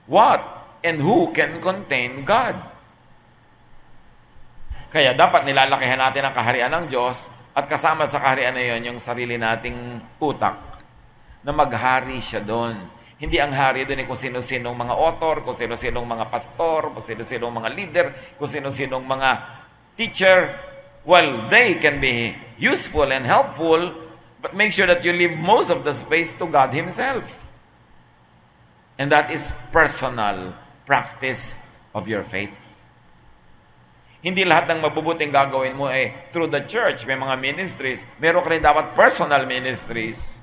What and who can contain God? Kaya dapat nilalakihan natin ang kaharian ng Diyos at kasama sa kaharian na yon yung sarili nating utak na maghari siya doon. Hindi ang hari doon kung sino-sinong mga author, kung sino-sinong mga pastor, kung sino-sinong mga leader, kung sino-sinong mga teacher. Well, they can be useful and helpful, but make sure that you leave most of the space to God Himself. And that is personal practice of your faith. Hindi lahat ng mabubuting gagawin mo through the church, may mga ministries. Meron ka rin dapat personal ministries.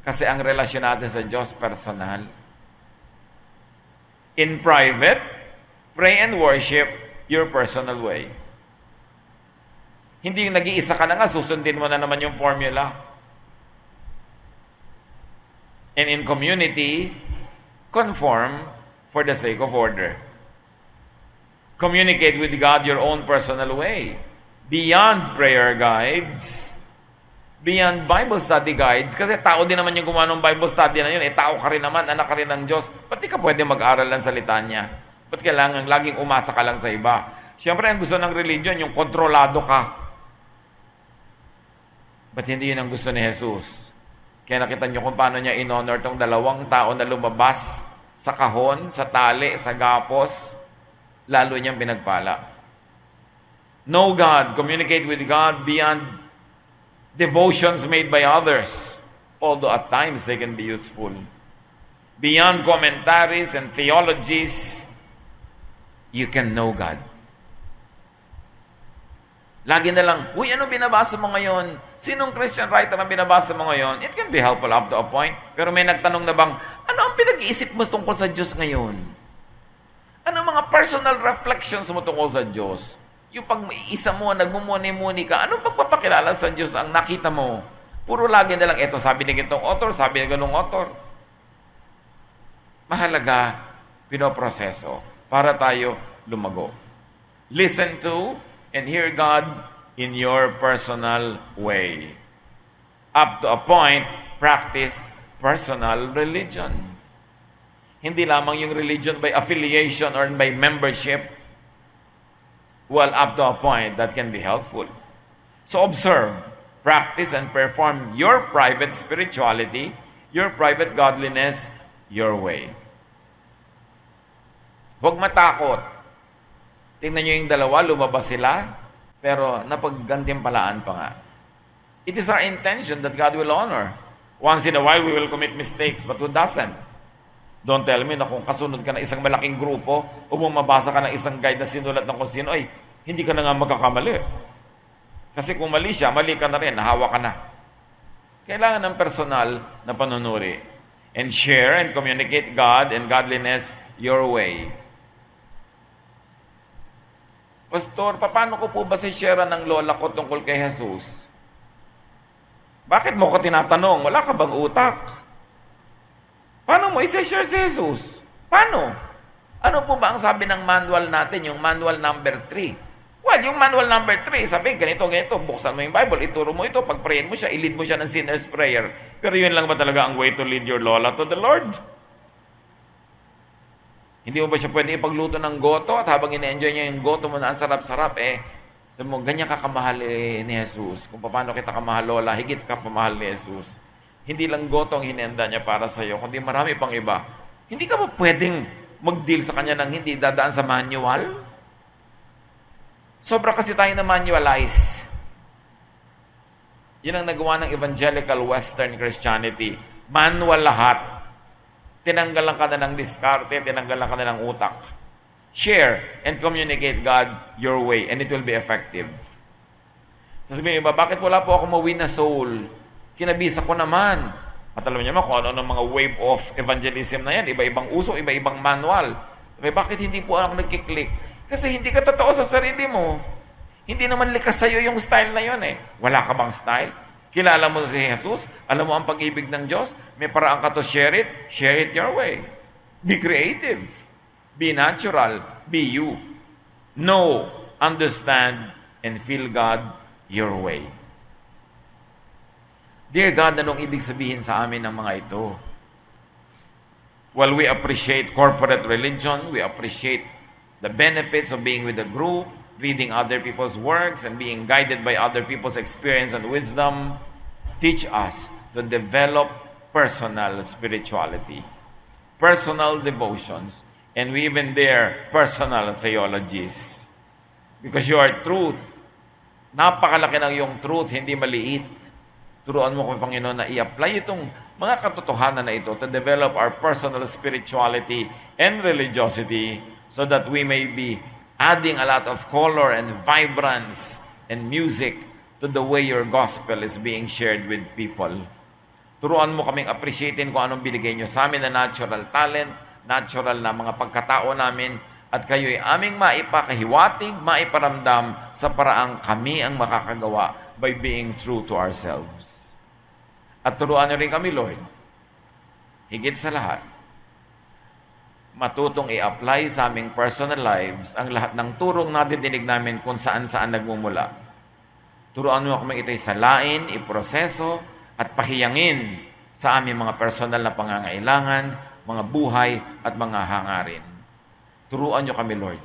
Kasi ang relasyon natin sa Diyos, personal. In private, pray and worship your personal way. Hindi yung nag-iisa ka na nga, susundin mo na naman yung formula. And in community, conform for the sake of order. Communicate with God your own personal way. Beyond prayer guides, beyond Bible study guides, kasi tao din naman yung gumawa ng Bible study na yun, tao ka rin naman, anak ka rin ng Diyos, ba't di ka pwede mag-aral ng salita niya? Ba't kailangan laging umasa ka lang sa iba? Siyempre, ang gusto ng religion, yung kontrolado ka. Ba't hindi yun ang gusto ni Jesus? Kaya nakita niyo kung paano niya in-honor tong dalawang tao na lumabas sa kahon, sa tali, sa gapos, lalo niyang pinagpala. Know God, communicate with God beyond devotions made by others, although at times they can be useful. Beyond commentaries and theologies, you can know God. Lagi na lang, uy, ano binabasa mo ngayon? Sinong Christian writer ang binabasa mo ngayon? It can be helpful up to a point. Pero may nagtanong na bang, ano ang pinag-iisip mo tungkol sa Diyos ngayon? Ano mga personal reflections mo tungkol sa Diyos? Yung pag-isa mo, nagmumuni-muni ka, anong pagpapakilala sa Diyos ang nakita mo? Puro lagi na lang, eto sabi ni gitong author, sabi ni ganung author. Mahalaga, pinoproseso para tayo lumago. Listen to and hear God in your personal way. Up to a point, practice personal religion. Hindi lamang yung religion by affiliation or by membership. Well, up to a point, that can be helpful. So observe, practice, and perform your private spirituality, your private godliness, your way. Huwag matakot. Tingnan nyo yung dalawa, lumabas sila, pero napaggantimpalaan pa nga. It is our intention that God will honor. Once in a while, we will commit mistakes, but who doesn't? Don't tell me na kung kasunod ka na isang malaking grupo o mabasa ka ng isang guide na sinulat ng kung sino, ay, hindi ka na nga magkakamali. Kasi kung mali siya, mali ka na rin, nahawa ka na. Kailangan ng personal na panunuri. And share and communicate God and godliness your way. Pastor, paano ko po ba share ng lola ko tungkol kay Jesus? Bakit mo ko tinatanong? Wala ka bang utak? Paano mo i-share si Jesus? Paano? Ano po ba ang sabi ng manual natin, yung manual number 3? Well, yung manual number 3, sabi, ganito, buksan mo yung Bible, ituro mo ito, pag-prayin mo siya, i-lead mo siya ng sinner's prayer. Pero yun lang ba talaga ang way to lead your lola to the Lord? Hindi mo ba siya pwede ipagluto ng goto at habang ine-enjoy niya yung goto mo na ang sarap-sarap, sabi mo, ganyan ka kamahal ni Jesus. Kung paano kita kamahal, lola, higit ka pamahal ni Jesus. Hindi lang goto ang hinenda niya para sa iyo, kundi marami pang iba. Hindi ka ba pwedeng mag-deal sa kanya ng hindi dadaan sa manual? Sobra kasi tayo na manualize. Yun ang nagawa ng evangelical Western Christianity. Manual lahat. Tinanggalan ka na ng diskarte, tinanggalan ka na ng utak. Share and communicate God your way and it will be effective. Sasabihin ba, bakit wala po ako mawin na soul? Kinabisa ko naman. At alam niyo naman kung ano ng mga wave of evangelism na yan. Iba-ibang uso, iba-ibang manual. Sabi, bakit hindi po ako nagkiklik? Kasi hindi ka totoo sa sarili mo. Hindi naman likas sa'yo yung style na yun Wala ka bang style? Kilala mo si Jesus? Alam mo ang pag-ibig ng Diyos? May paraan ka to share it your way. Be creative. Be natural. Be you. Know, understand, and feel God your way. Dear God, anong ibig sabihin sa amin ng mga ito? Well, we appreciate corporate religion. We appreciate the benefits of being with a group, reading other people's works, and being guided by other people's experience and wisdom. Teach us to develop personal spirituality, personal devotions, and we even dare personal theologies. Because you are truth. Napakalaki ng iyong truth, hindi maliit. Turuan mo ko, Panginoon, na i-apply itong mga katotohanan na ito to develop our personal spirituality and religiosity so that we may be adding a lot of color and vibrance and music to the way your gospel is being shared with people. Turuan mo kaming appreciatein kung anong binigay nyo sa amin na natural talent, natural na mga pagkatao namin, at kayo'y aming maipakahiwatig, maiparamdam sa paraang kami ang makakagawa by being true to ourselves. At turuan nyo rin kami, Lord, higit sa lahat, matutong i-apply sa aming personal lives ang lahat ng turong nadidinig namin kung saan-saan nagmumula. Turuan mo kami ito'y salain, iproseso, at pahiyangin sa aming mga personal na pangangailangan, mga buhay, at mga hangarin. Turuan nyo kami, Lord,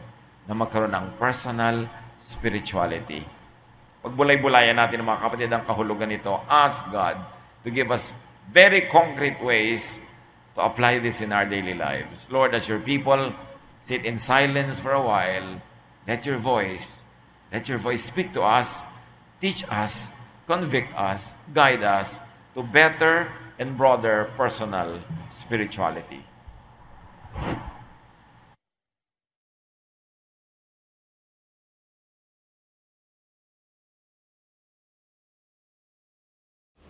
na magkaroon ng personal spirituality. Pagbulay-bulayan natin ng mga kapatid ang kahulugan nito, ask God to give us very concrete ways to apply this in our daily lives. Lord, as your people sit in silence for a while, let your voice speak to us, teach us, convict us, guide us to better and broader personal spirituality.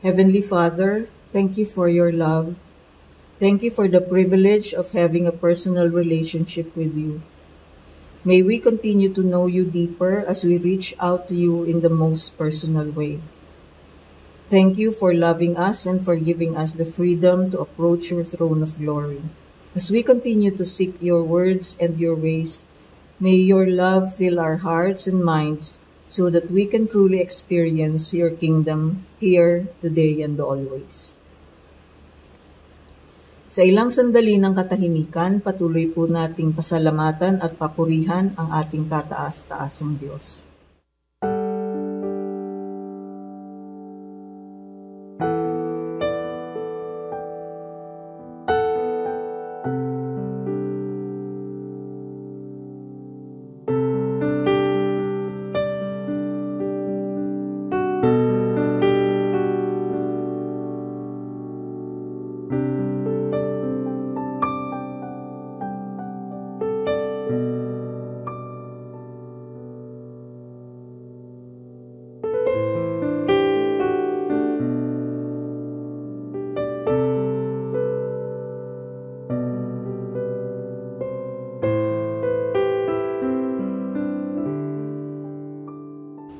Heavenly Father, thank you for your love. Thank you for the privilege of having a personal relationship with you. May we continue to know you deeper as we reach out to you in the most personal way. Thank you for loving us and for giving us the freedom to approach your throne of glory. As we continue to seek your words and your ways, may your love fill our hearts and minds so that we can truly experience your kingdom here, today, and always. Sa ilang sandali ng katahimikan, patuloy po nating pasalamatan at papurihan ang ating kataas-taasang Diyos.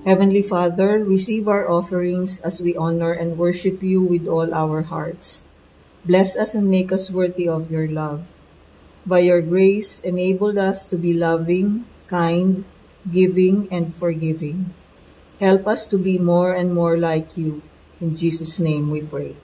Heavenly Father, receive our offerings as we honor and worship you with all our hearts. Bless us and make us worthy of your love. By your grace, enable us to be loving, kind, giving, and forgiving. Help us to be more and more like you. In Jesus' name we pray.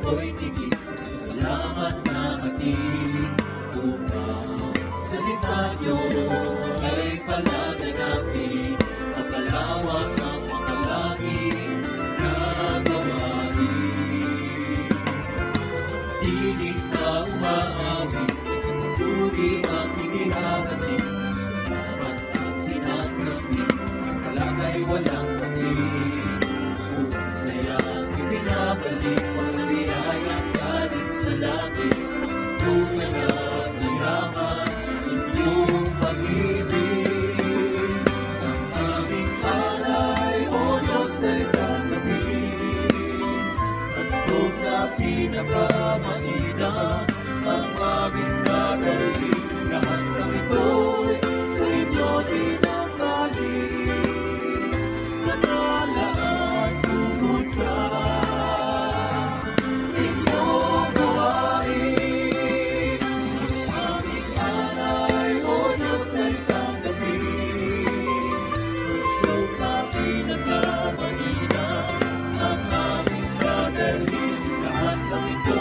Ko'y tigil sa salamat na hatid upang salita niyo ay palaganapin at palawak ng makalangin na gawain. Tinig na umaawit, patuloy ang inihahatid sa salamat na sinasambit, ang kalakay walang hatid. Upang sayang ibinabalik pagkabiyayang galing sa langit, tunay at mayaman inyong pag-ibig. Ang aming alay, O Diyos, ay tanggapin. At kung na pinakamainam ang aming dadalhin, lahat ng ito'y sa inyo dinanggaling. Manalaan tungo sa inyong gawain. Aming alay, O Diyos, ay tanggapin. Kung na pinakamainam ang aming dadalhin, lahat ng ito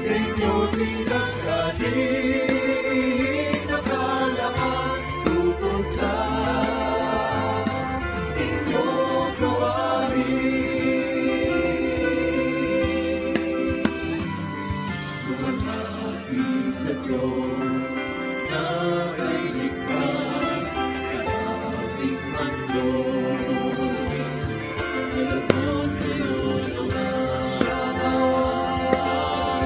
sa inyo dinanggaling. Nakalaan tungo sa inyong gawain. Lumapit sa Diyos na ay likha sa ating mundo. Alagod kayo naman siya naman.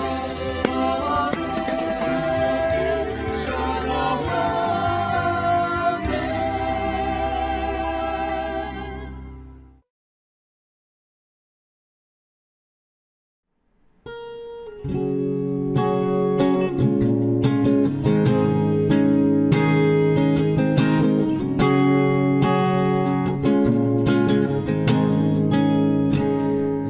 Siya naman.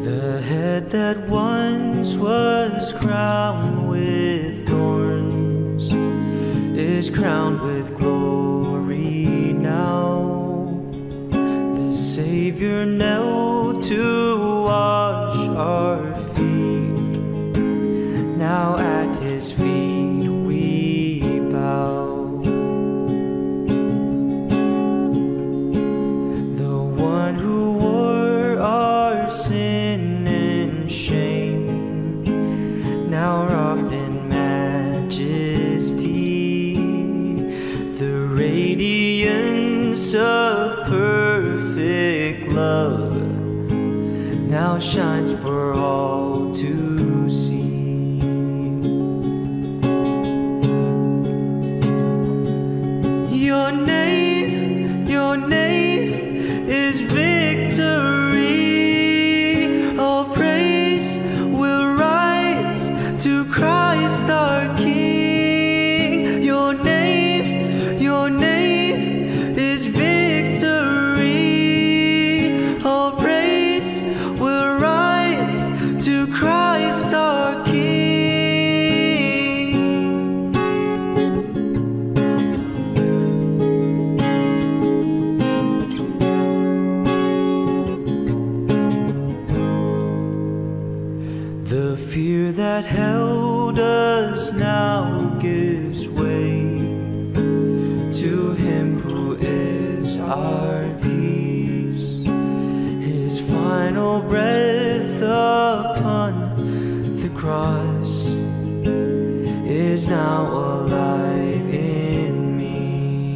The head that once was crowned with thorns is crowned with glory now. The Savior knelt to wash our feet. Now at his feet we bow. The one who wore our sin and shame, now robed in majesty, the radiance of perfect love now shines for all to see. Your name is victory. All praise will rise to Christ our King. Your name is victory. All praise will rise to Christ our King. The fear that held us now gives way to him who is our peace. His final breath upon the cross is now alive in me.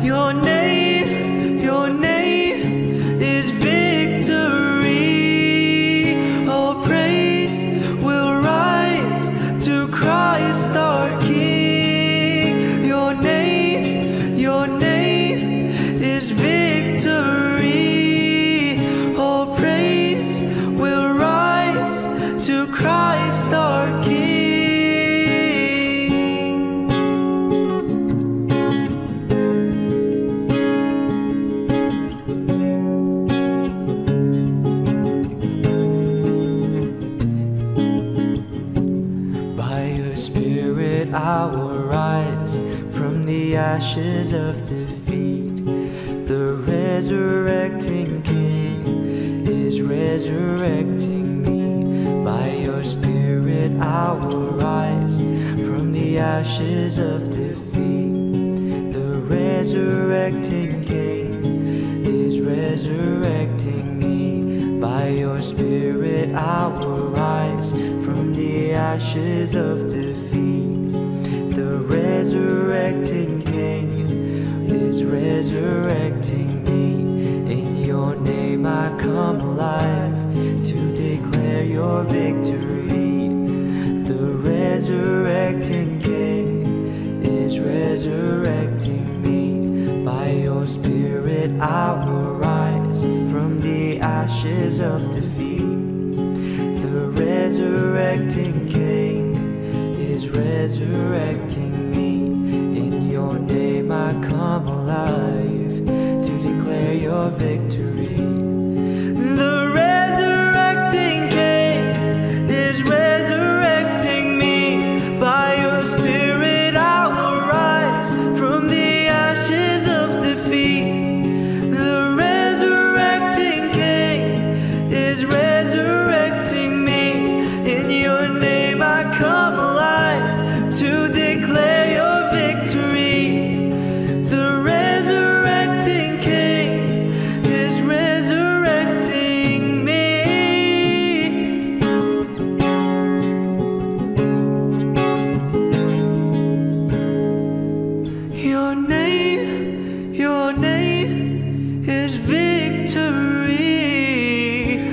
Your name is victory. will rise from the ashes of defeat. The resurrecting King is resurrecting me. By your Spirit I will rise from the ashes of defeat. The resurrecting King is resurrecting me. By your Spirit I will rise from the ashes of defeat. The resurrecting King is resurrecting me. In your name I come alive to declare your victory. The resurrecting King is resurrecting me. By your Spirit I will rise from the ashes of defeat. The resurrecting King is resurrecting me. In your name I come alive to declare your victory. The resurrecting King is resurrecting me. By your Spirit I will rise from the ashes of defeat. The resurrecting King is resurrecting me. In your name I come alive to declare your victory. The resurrecting King is resurrecting me. Your name is victory.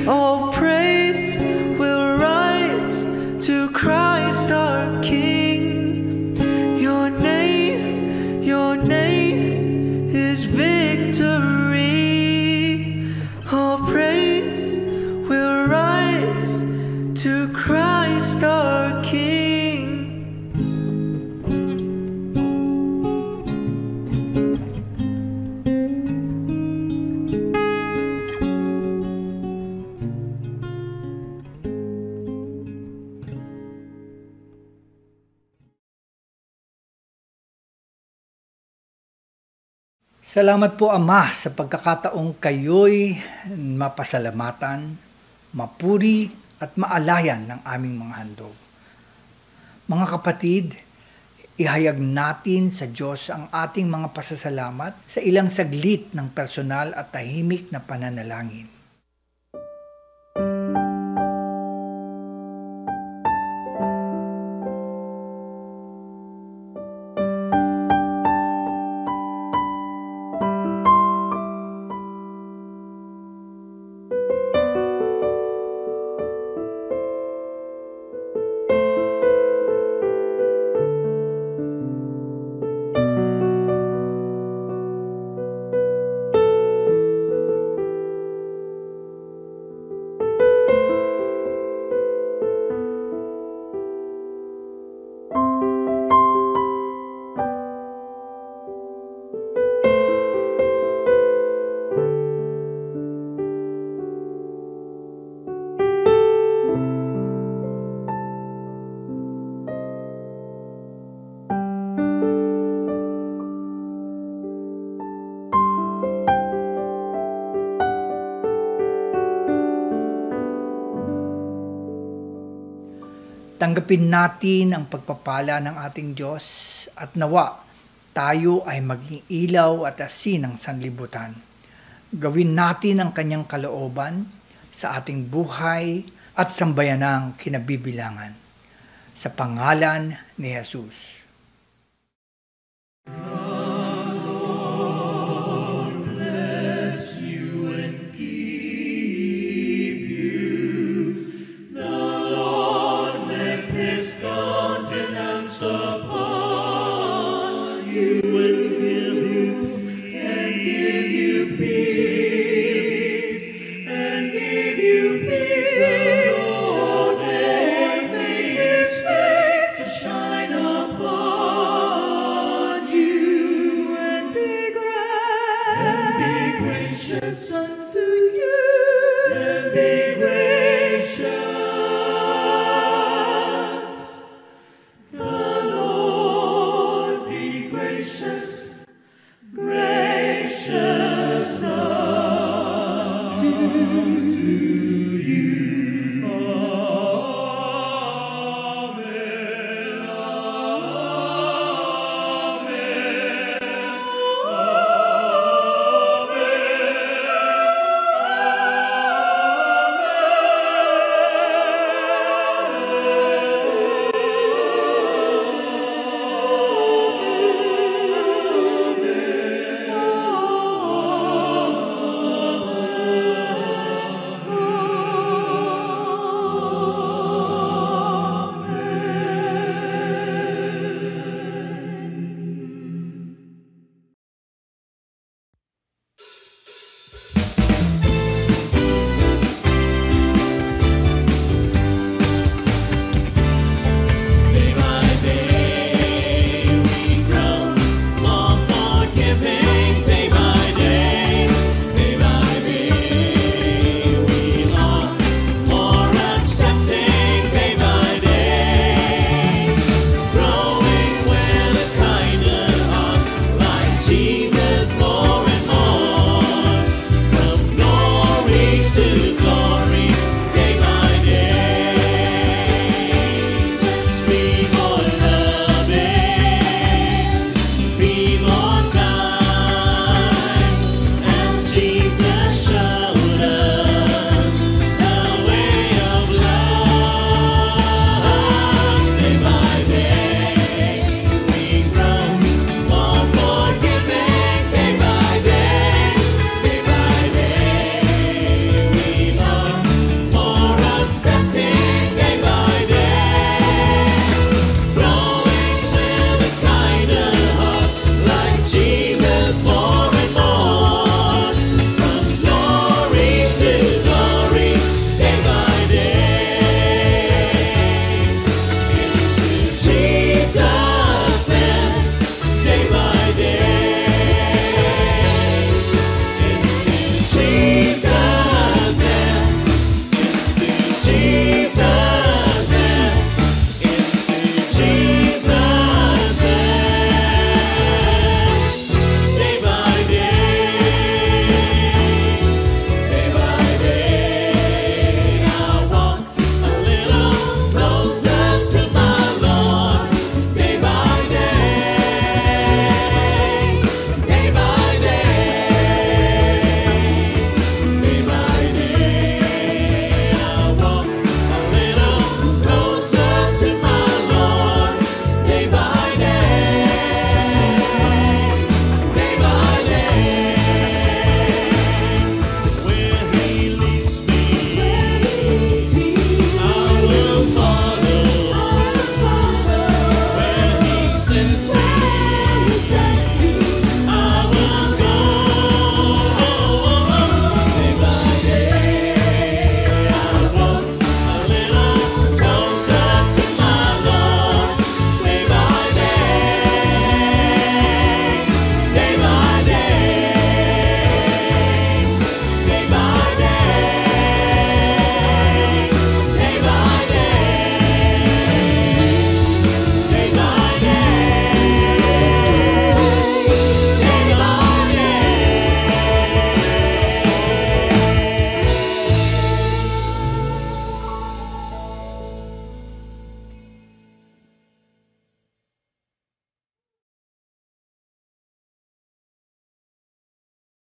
All praise will rise to Christ our King. Your name is victory. All praise will rise to Christ our King. Salamat po, Ama, sa pagkakataong kayo'y mapasalamatan, mapuri at maalayan ng aming mga handog. Mga kapatid, ihayag natin sa Diyos ang ating mga pasasalamat sa ilang saglit ng personal at tahimik na pananalangin. Tanggapin natin ang pagpapala ng ating Diyos at nawa tayo ay maging ilaw at asin ng sanlibutan. Gawin natin ang kanyang kalooban sa ating buhay at sambayanang kinabibilangan. Sa pangalan ni Jesus. Unto you, and be gracious.